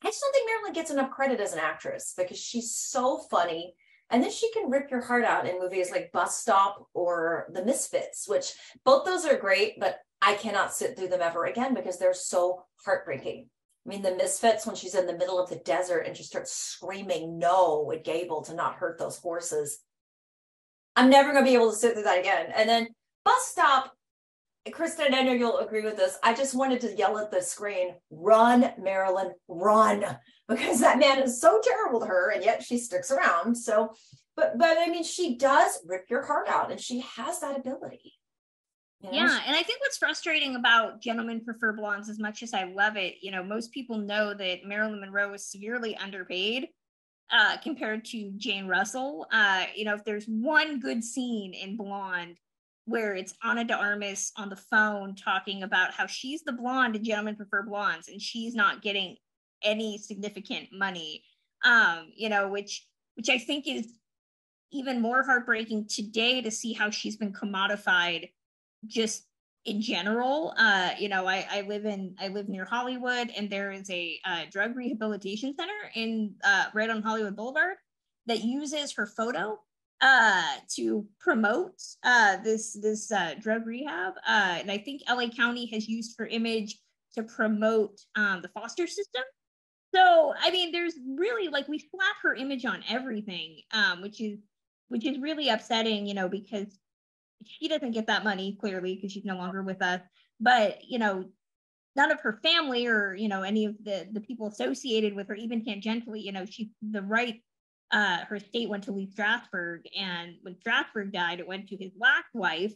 I just don't think Marilyn gets enough credit as an actress because she's so funny. And then she can rip your heart out in movies like Bus Stop or The Misfits, which both those are great, but I cannot sit through them ever again because they're so heartbreaking. I mean, The Misfits, when she's in the middle of the desert and she starts screaming no at Gable to not hurt those horses. I'm never going to be able to sit through that again. And then Bus Stop, Kristen, I know you'll agree with this. I just wanted to yell at the screen, run, Marilyn, run, because that man is so terrible to her, and yet she sticks around. So, but I mean, she does rip your heart out, and she has that ability. You know? Yeah, and I think what's frustrating about Gentlemen Prefer Blondes, as much as I love it, you know, most people know that Marilyn Monroe is severely underpaid compared to Jane Russell. You know, if there's one good scene in Blonde, where it's Ana de Armas on the phone talking about how she's the blonde and Gentlemen Prefer Blondes and she's not getting any significant money, you know, which I think is even more heartbreaking today to see how she's been commodified just in general. You know, I live near Hollywood, and there is a drug rehabilitation center in right on Hollywood Boulevard that uses her photo to promote this drug rehab, and I think LA County has used her image to promote the foster system. So I mean, there's really, like, we slap her image on everything, which is really upsetting, you know, because she doesn't get that money, clearly, because she's no longer with us. But you know, none of her family or, you know, any of the people associated with her, even tangentially, you know, her estate went to Lee Strasberg, and when Strasberg died, it went to his last wife,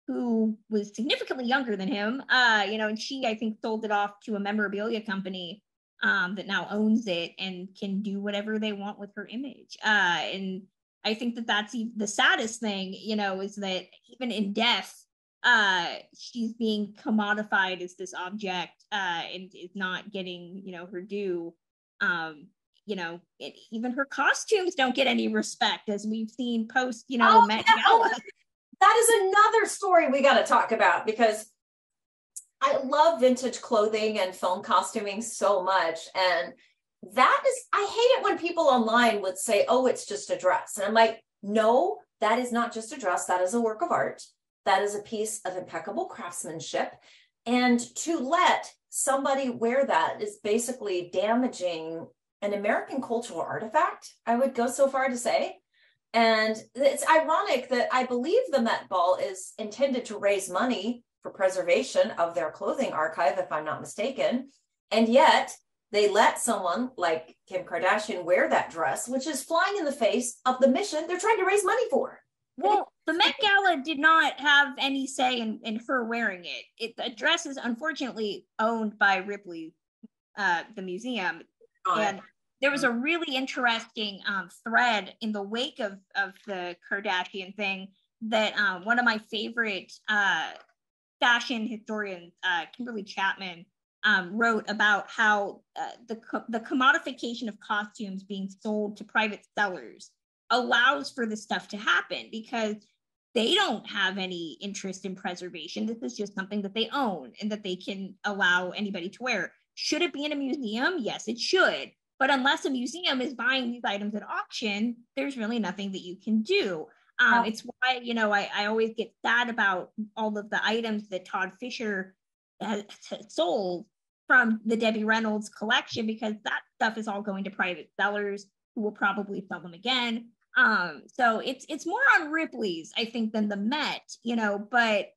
who was significantly younger than him. You know, and she, I think, sold it off to a memorabilia company that now owns it and can do whatever they want with her image. And I think that that's the saddest thing, you know, is that even in death, she's being commodified as this object and is not getting, you know, her due. You know, even her costumes don't get any respect, as we've seen post, you know, Met Gala. That is another story we got to talk about, because I love vintage clothing and film costuming so much. And that is, I hate it when people online would say, oh, it's just a dress. And I'm like, no, that is not just a dress. That is a work of art. That is a piece of impeccable craftsmanship. And to let somebody wear that is basically damaging an American cultural artifact, I would go so far to say. And it's ironic that I believe the Met Ball is intended to raise money for preservation of their clothing archive, if I'm not mistaken. And yet they let someone like Kim Kardashian wear that dress, which is flying in the face of the mission they're trying to raise money for. Well, the Met Gala did not have any say in her wearing it. The dress is unfortunately owned by Ripley, the museum. And there was a really interesting thread in the wake of the Kardashian thing that one of my favorite fashion historians, Kimberly Chapman, wrote about how the commodification of costumes being sold to private sellers allows for this stuff to happen, because they don't have any interest in preservation. This is just something that they own and that they can allow anybody to wear. Should it be in a museum? Yes, it should. But unless a museum is buying these items at auction, there's really nothing that you can do. It's why, you know, I always get sad about all of the items that Todd Fisher has sold from the Debbie Reynolds collection, because that stuff is all going to private sellers who will probably sell them again. So it's more on Ripley's, I think, than the Met, you know. But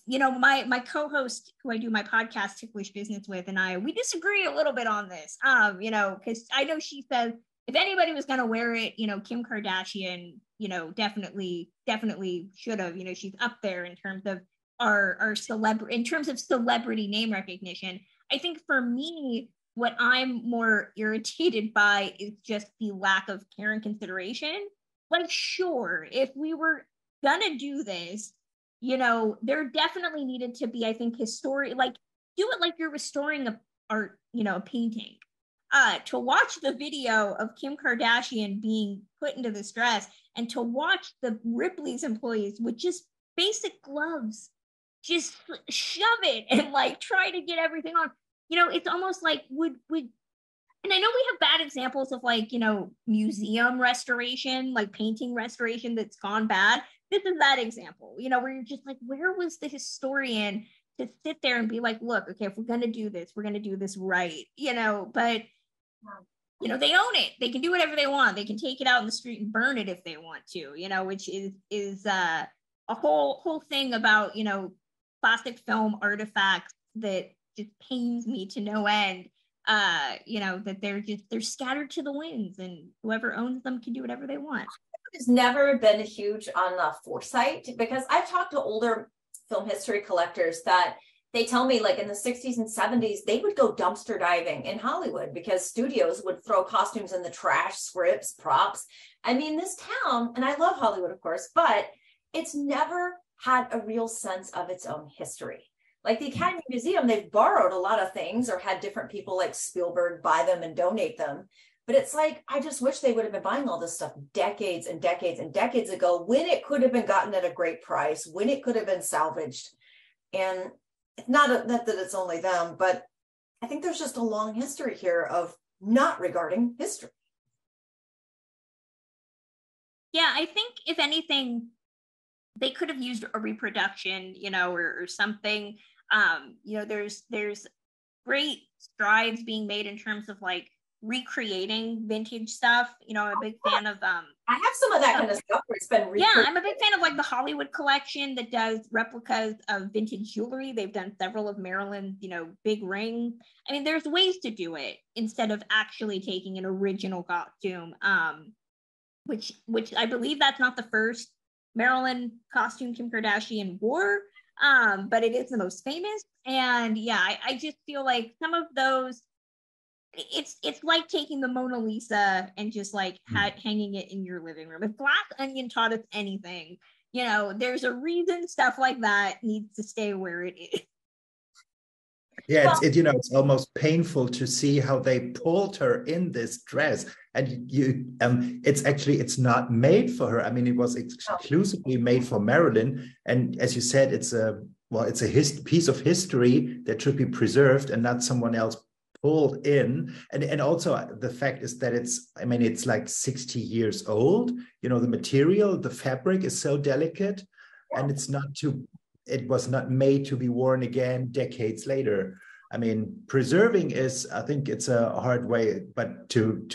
you know, my co-host who I do my podcast Ticklish Business with, and we disagree a little bit on this, you know, because I know she says if anybody was going to wear it, you know, Kim Kardashian, you know, definitely should have. You know, she's up there in terms of our celebrity, in terms of celebrity name recognition. I think for me, what I'm more irritated by is just the lack of care and consideration. Like, sure, if we were gonna do this, there definitely needed to be, I think, like do it like you're restoring a art, a painting. To watch the video of Kim Kardashian being put into this dress and to watch the Ripley's employees with just basic gloves just shove it and like try to get everything on. It's almost like would and I know we have bad examples of like, museum restoration, like painting restoration that's gone bad. This is that example, where you're just like, where was the historian to sit there and be like, look, okay, if we're going to do this, we're going to do this right, but they own it. They can do whatever they want. They can take it out in the street and burn it if they want to, which is a whole thing about, plastic film artifacts that just pains me to no end. That they're scattered to the winds, and whoever owns them can do whatever they want. It's never been huge on foresight, because I've talked to older film history collectors that they tell me, like in the 60s and 70s, they would go dumpster diving in Hollywood because studios would throw costumes in the trash, scripts, props. I mean, this town, and I love Hollywood, of course, but it's never had a real sense of its own history. Like the Academy Museum, they've borrowed a lot of things or had different people like Spielberg buy them and donate them. But it's like, I just wish they would have been buying all this stuff decades and decades and decades ago, when it could have been gotten at a great price, when it could have been salvaged. And it's not that it's only them, but I think there's just a long history here of not regarding history. Yeah, I think if anything, they could have used a reproduction, or something. There's great strides being made in terms of like recreating vintage stuff. I'm a big fan of I have some of that kind of stuff where it's been I'm a big fan of like the Hollywood collection that does replicas of vintage jewelry. They've done several of Marilyn's, big ring. I mean, there's ways to do it instead of actually taking an original costume, which I believe that's not the first Marilyn costume Kim Kardashian wore, but it is the most famous. And yeah, I just feel like some of those, it's like taking the Mona Lisa and just like hanging it in your living room. If Glass Onion taught us anything, there's a reason stuff like that needs to stay where it is. Yeah, it's almost painful to see how they pulled her in this dress, and it's not made for her. I mean, it was exclusively made for Marilyn, and as you said, it's a piece of history that should be preserved and not someone else pulled in. And also the fact is that it's like 60 years old. The material, the fabric is so delicate, and it was not made to be worn again decades later. I mean, preserving I think it's a hard way, but to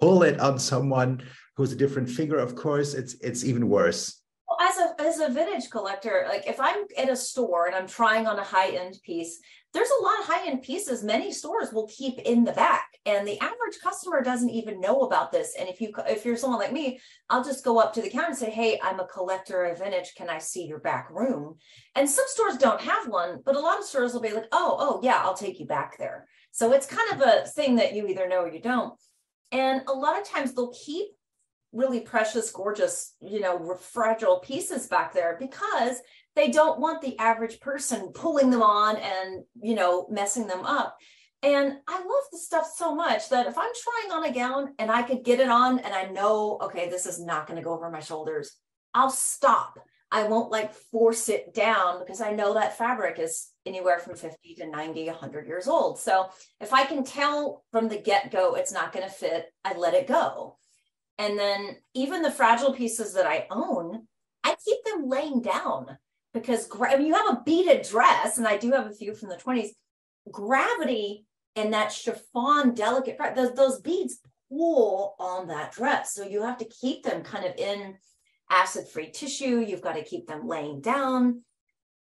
pull it on someone who's a different figure, of course, it's even worse. Well, as a vintage collector, like if I'm at a store and I'm trying on a high-end piece, there's a lot of high-end pieces many stores will keep in the back, and the average customer doesn't even know about this. And if you're someone like me, I'll just go up to the counter and say, hey, I'm a collector of vintage, can I see your back room? And some stores don't have one, but a lot of stores will be like, oh yeah, I'll take you back there. So it's kind of a thing that you either know or you don't. And a lot of times they'll keep really precious, gorgeous, fragile pieces back there because they don't want the average person pulling them on and, messing them up. And I love the stuff so much that if I'm trying on a gown and I could get it on and I know, okay, this is not going to go over my shoulders, I'll stop. I won't like force it down because I know that fabric is anywhere from 50 to 90, 100 years old. So if I can tell from the get-go it's not going to fit, I let it go. And then even the fragile pieces that I own, I keep them laying down because you have a beaded dress, and I do have a few from the 20s, gravity and that chiffon delicate, those beads pull on that dress. So you have to keep them kind of in acid-free tissue. You've got to keep them laying down.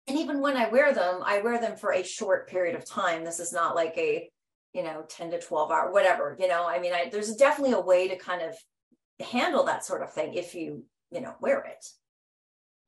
And even when I wear them for a short period of time. This is not like a, 10 to 12 hour, whatever, there's definitely a way to kind of handle that sort of thing if you wear it.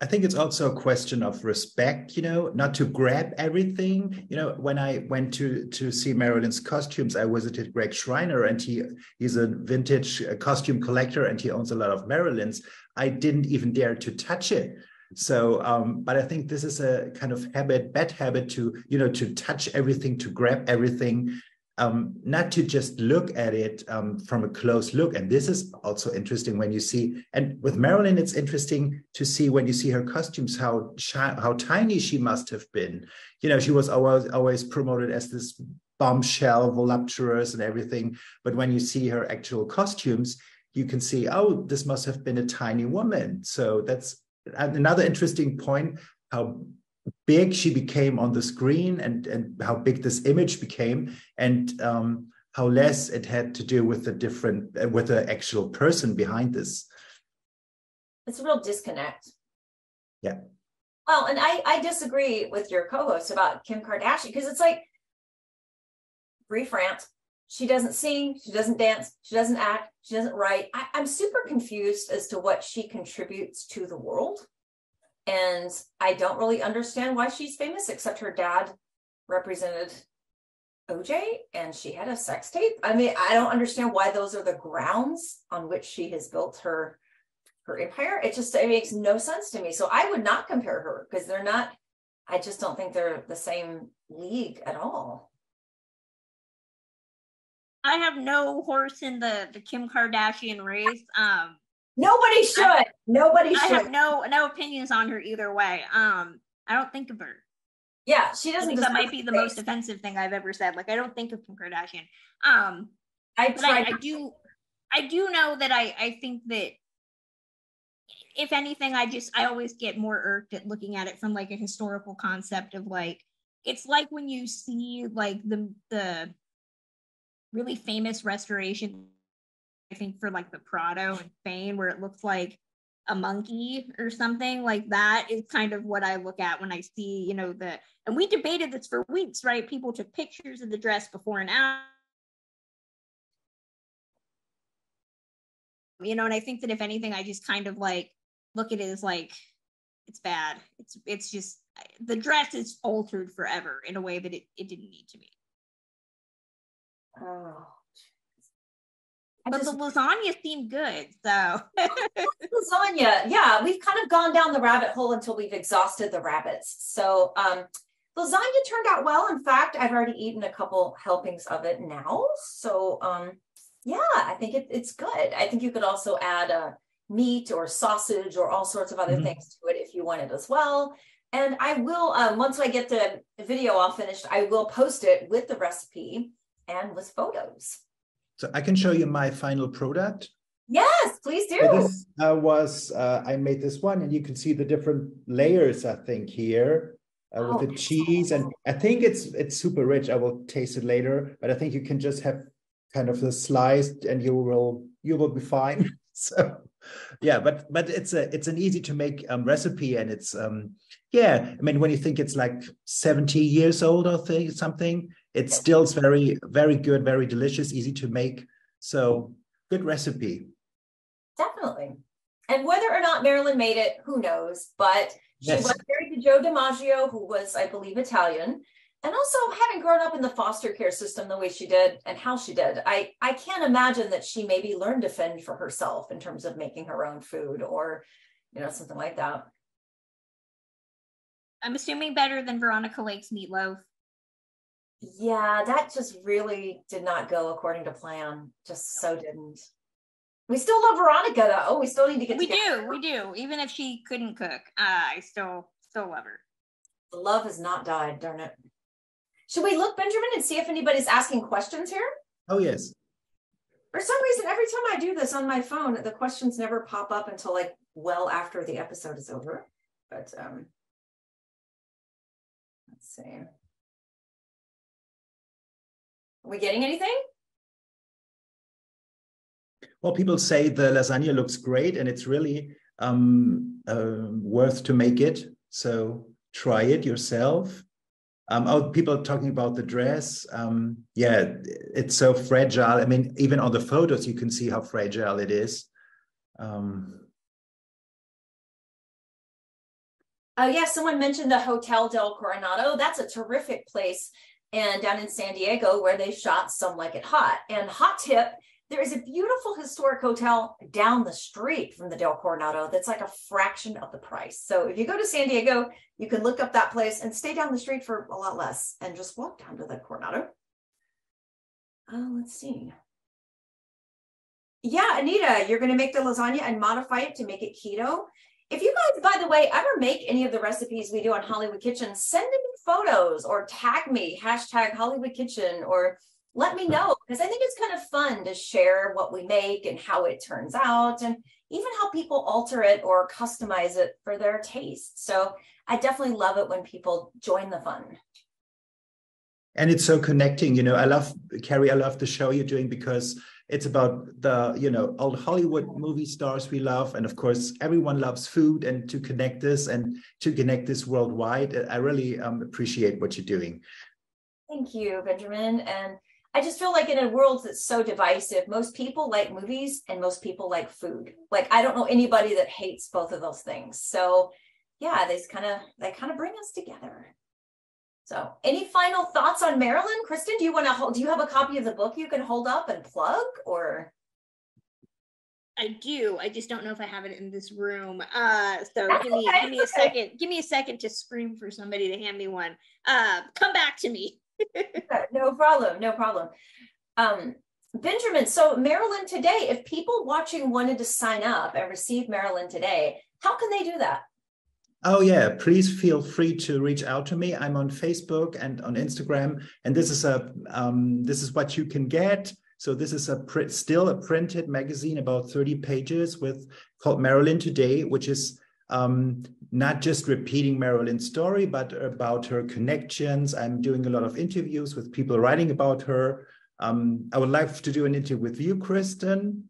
I think it's also a question of respect, not to grab everything. When I went to see Marilyn's costumes, I visited Greg Schreiner, and he's a vintage costume collector, and he owns a lot of Marilyn's. I didn't even dare to touch it So, but I think this is a kind of bad habit to, to touch everything, to grab everything, not to just look at it from a close look. And this is also interesting when you see, and with Marilyn, it's interesting to see when you see her costumes, how tiny she must have been. She was always promoted as this bombshell, voluptuous and everything. But when you see her actual costumes, you can see, oh, this must have been a tiny woman. So that's another interesting point, how big she became on the screen and how big this image became, and how less it had to do with the actual person behind this. It's a real disconnect. Yeah. Well, and I disagree with your co-host about Kim Kardashian, because it's like, brief rant. She doesn't sing, she doesn't dance, she doesn't act, she doesn't write. I'm super confused as to what she contributes to the world. And I don't really understand why she's famous, except her dad represented OJ and she had a sex tape. I mean, I don't understand why those are the grounds on which she has built her empire. It makes no sense to me. So I would not compare her, because I just don't think they're the same league at all. I have no horse in the Kim Kardashian race. Nobody should. Nobody should. I have no opinions on her either way. I don't think of her. Yeah, she doesn't. I think that might be the most offensive thing I've ever said. Like, I don't think of Kim Kardashian. I do know that I think that, if anything, I always get more irked at looking at it from like a historical concept of like, it's like when you see like the really famous restoration, I think, for like the Prado in Spain, where it looks like a monkey or something like that, is kind of what I look at when I see, and we debated this for weeks, right? People took pictures of the dress before and after, and I think that if anything, I just kind of like look at it as like, it's bad. It's just, the dress is altered forever in a way that it didn't need to be. Oh, but the lasagna seemed good, so. Lasagna, yeah, we've kind of gone down the rabbit hole until we've exhausted the rabbits. So lasagna turned out well. In fact, I've already eaten a couple helpings of it now. So yeah, I think it's good. I think you could also add meat or sausage or all sorts of other things to it if you wanted as well. And I will, once I get the video all finished, I will post it with the recipe and with photos. So I can show you my final product. Yes, please do. So this I made this one, and you can see the different layers, I think, here with the cheese. And I think it's super rich. I will taste it later, but I think you can just have kind of the sliced and you will be fine. So yeah, but it's an easy to make recipe, and it's I mean, when you think it's like 70 years old or something, it still is very, very good, very delicious, easy to make. So good recipe. Definitely. And whether or not Marilyn made it, who knows? But she was married to Joe DiMaggio, who was, I believe, Italian. And also, having grown up in the foster care system the way she did and how she did, I can't imagine that she maybe learned to fend for herself in terms of making her own food or, something like that. I'm assuming better than Veronica Lake's meatloaf. Yeah, that just really did not go according to plan. Just so didn't. We still love Veronica, though. We still need to get together. We do. Even if she couldn't cook, I still love her. The love has not died, darn it. Should we look, Benjamin, and see if anybody's asking questions here? Oh, yes. For some reason, every time I do this on my phone, the questions never pop up until like well after the episode is over. But let's see. Are we getting anything? Well, people say the lasagna looks great and it's really worth to make it. So try it yourself. People are talking about the dress. Yeah, it's so fragile. I mean, even on the photos, you can see how fragile it is. Oh, yeah, someone mentioned the Hotel del Coronado. That's a terrific place and down in San Diego where they shot Some Like It Hot. And hot tip, there is a beautiful historic hotel down the street from the Del Coronado that's like a fraction of the price. So if you go to San Diego, you can look up that place and stay down the street for a lot less and just walk down to the Coronado. Let's see. Yeah, Anita, you're going to make the lasagna and modify it to make it keto. If you guys, by the way, ever make any of the recipes we do on Hollywood Kitchen, send me photos or tag me, hashtag Hollywood Kitchen, or let me know, because I think it's kind of fun to share what we make and how it turns out, and even how people alter it or customize it for their taste. So I definitely love it when people join the fun. And it's so connecting, I love, Carrie, I love the show you're doing because it's about the, old Hollywood movie stars we love. And of course, everyone loves food, and to connect this worldwide. I really appreciate what you're doing. Thank you, Benjamin. And I just feel like in a world that's so divisive, most people like movies and most people like food. Like, I don't know anybody that hates both of those things. So yeah, they kind of bring us together. So any final thoughts on Marilyn? Kristen, do you have a copy of the book you can hold up and plug, or? I do. I just don't know if I have it in this room. So give me a second. Give me a second to scream for somebody to hand me one. Come back to me. No problem. Benjamin, so Marilyn today, if people watching wanted to sign up and receive Marilyn today, how can they do that? Oh yeah, please feel free to reach out to me. I'm on Facebook and on Instagram, and this is what you can get. So this is still a printed magazine, about 30 pages, called Marilyn Today, which is not just repeating Marilyn's story, but about her connections. I'm doing a lot of interviews with people writing about her. I would like to do an interview with you, Kristen,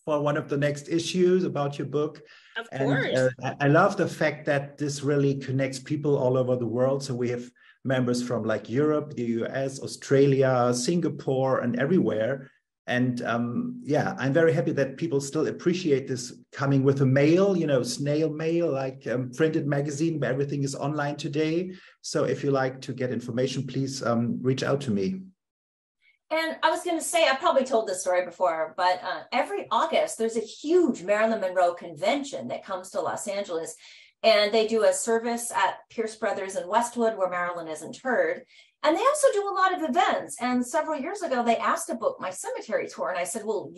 for one of the next issues about your book. Of course. And I love the fact that this really connects people all over the world. So we have members from like Europe, the US, Australia, Singapore, and everywhere. And I'm very happy that people still appreciate this coming with a mail, snail mail, like printed magazine, where everything is online today. So if you like to get information, please reach out to me. And I was going to say, I probably told this story before, but every August, there's a huge Marilyn Monroe convention that comes to Los Angeles. And they do a service at Pierce Brothers in Westwood where Marilyn is interred. And they also do a lot of events. And several years ago, they asked to book my cemetery tour. And I said, well,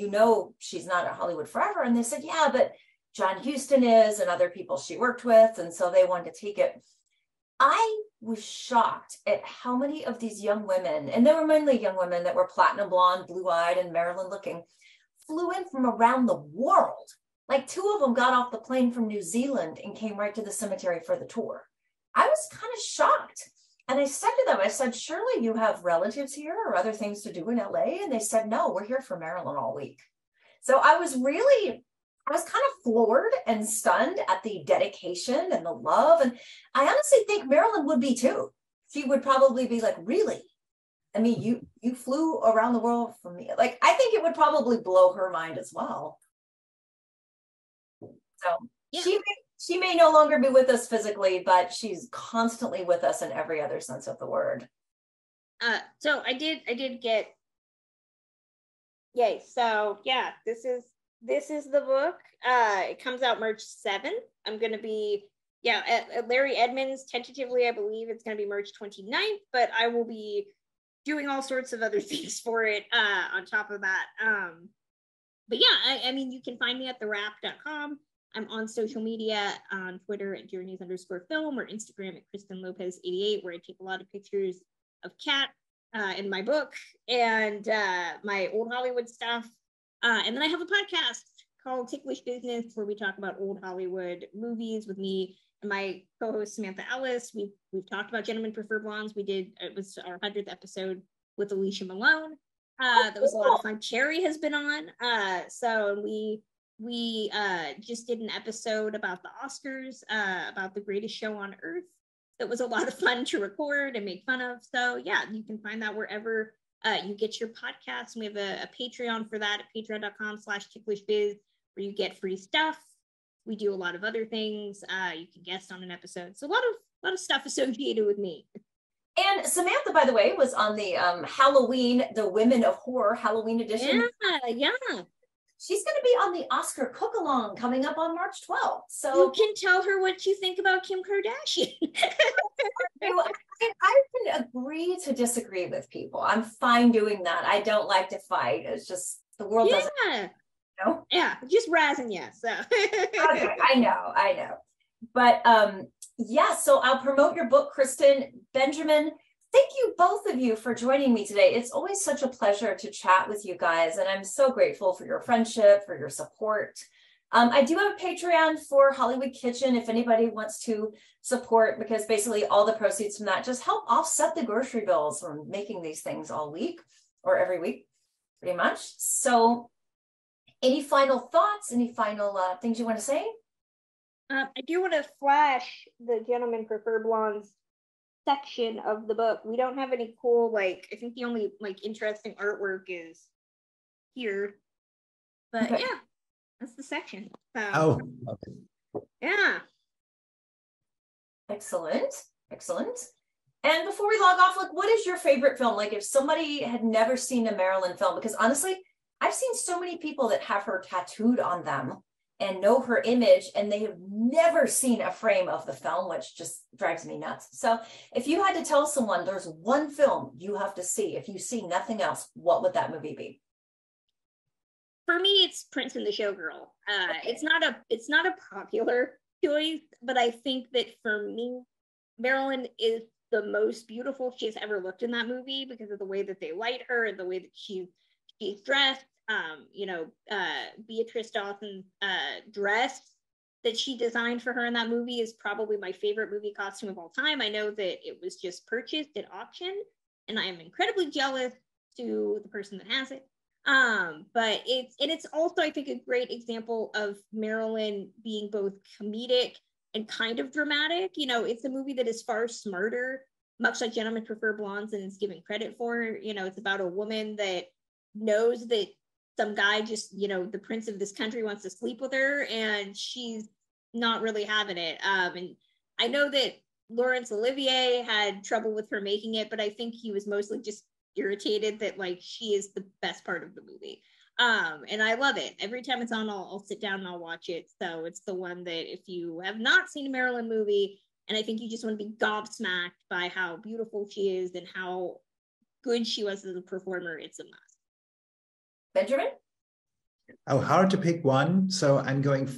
she's not at Hollywood forever. And they said, yeah, but John Huston is, and other people she worked with. And so they wanted to take it. I was shocked at how many of these young women, and they were mainly young women that were platinum blonde, blue-eyed, and Marilyn looking, flew in from around the world. Like 2 of them got off the plane from New Zealand and came right to the cemetery for the tour. I was kind of shocked. And I said to them, surely you have relatives here or other things to do in LA? And they said, no, we're here for Marilyn all week. So I was kind of floored and stunned at the dedication and the love. And I honestly think Marilyn would be too. She would probably be like, really? I mean, you flew around the world for me. Like, I think it would probably blow her mind as well. So yeah. She may no longer be with us physically, but she's constantly with us in every other sense of the word. So I did get, yay. So yeah, this is the book. It comes out March 7th. I'm going to be, at Larry Edmonds, tentatively, I believe it's going to be March 29th, but I will be doing all sorts of other things for it on top of that. But yeah, I mean, you can find me at thewrap.com. I'm on social media, on Twitter at Journeys_film, or Instagram at Kristen Lopez88, where I take a lot of pictures of Kat in my book and my old Hollywood stuff. And then I have a podcast called Ticklish Business, where we talk about old Hollywood movies with me and my co-host Samantha Ellis. We've talked about Gentlemen Prefer Blondes. It was our 100th episode with Alicia Malone. That was a lot of fun. Cherry has been on. So we just did an episode about the Oscars, about the greatest show on earth. That was a lot of fun to record and make fun of. So yeah, you can find that wherever you get your podcasts. And we have a Patreon for that at patreon.com/ticklishbiz, where you get free stuff. We do a lot of other things. You can guest on an episode. So a lot of stuff associated with me. And Samantha, by the way, was on the Halloween, the Women of Horror Halloween edition. Yeah. She's going to be on the Oscar cook-along coming up on March 12th. So you can tell her what you think about Kim Kardashian. I can agree to disagree with people. I'm fine doing that. I don't like to fight. It's just the world doesn't. know? Yeah, just razzing you. So okay, I know. But yeah, so I'll promote your book, Kristen. Benjamin, thank you both of you for joining me today. It's always such a pleasure to chat with you guys, and I'm so grateful for your friendship, for your support. I do have a Patreon for Hollywood Kitchen if anybody wants to support, because basically all the proceeds from that just help offset the grocery bills from making these things all week or every week, pretty much. So any final thoughts, any final things you want to say? I do want to flash the Gentlemen Prefer Blondes section of the book. We don't have any cool, I think the only interesting artwork is here. But okay. Yeah, that's the section. Okay. Yeah. Excellent. And before we log off, what is your favorite film? If somebody had never seen a Marilyn film, because honestly, I've seen so many people that have her tattooed on them and know her image, and they have never seen a frame of the film, which just drives me nuts. So if you had to tell someone there's one film you have to see, if you see nothing else, what would that movie be? For me, it's Prince and the Showgirl. Okay. It's not a popular choice, but I think that for me, Marilyn is the most beautiful she's ever looked in that movie because of the way that they light her and the way that she's dressed. Beatrice Dawson's dress that she designed for her in that movie is probably my favorite movie costume of all time. I know that it was just purchased at auction, and I am incredibly jealous to the person that has it. But it's also, I think, a great example of Marilyn being both comedic and kind of dramatic. It's a movie that is far smarter, much like Gentlemen Prefer Blondes, and it's given credit for. It's about a woman that knows that some guy just, the prince of this country wants to sleep with her, and she's not really having it. And I know that Laurence Olivier had trouble with her making it, but I think he was mostly just irritated that she is the best part of the movie. And I love it. Every time it's on, I'll sit down and I'll watch it. So it's the one that if you have not seen a Marilyn movie, and I think you just want to be gobsmacked by how beautiful she is and how good she was as a performer, it's a must. Benjamin? Oh, hard to pick one. So I'm going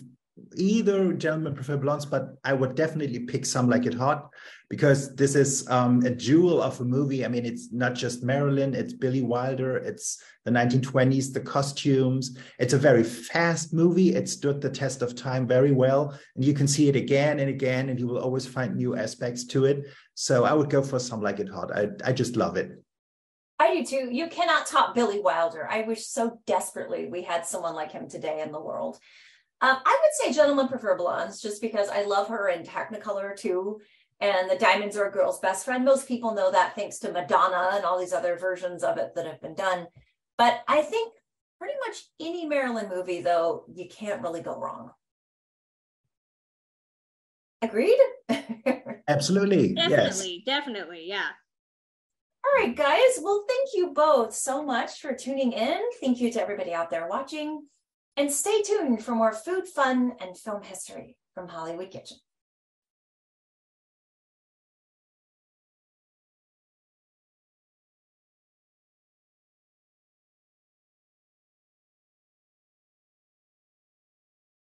either Gentlemen Prefer Blondes, but I would definitely pick Some Like It Hot, because this is a jewel of a movie. I mean, it's not just Marilyn, it's Billy Wilder, it's the 1920s, the costumes. It's a very fast movie. It stood the test of time very well, and you can see it again and again, and you will always find new aspects to it. So I would go for Some Like It Hot. I just love it. I do too. You cannot top Billy Wilder. I wish so desperately we had someone like him today in the world. I would say Gentlemen Prefer Blondes, just because I love her in Technicolor too, and The Diamonds Are a Girl's Best Friend. Most people know that thanks to Madonna and all these other versions of it that have been done. But I think pretty much any Marilyn movie, though, you can't really go wrong. Agreed? Absolutely. Definitely, yeah. All right, guys. Well, thank you both so much for tuning in. Thank you to everybody out there watching. And stay tuned for more food, fun, and film history from Hollywood Kitchen.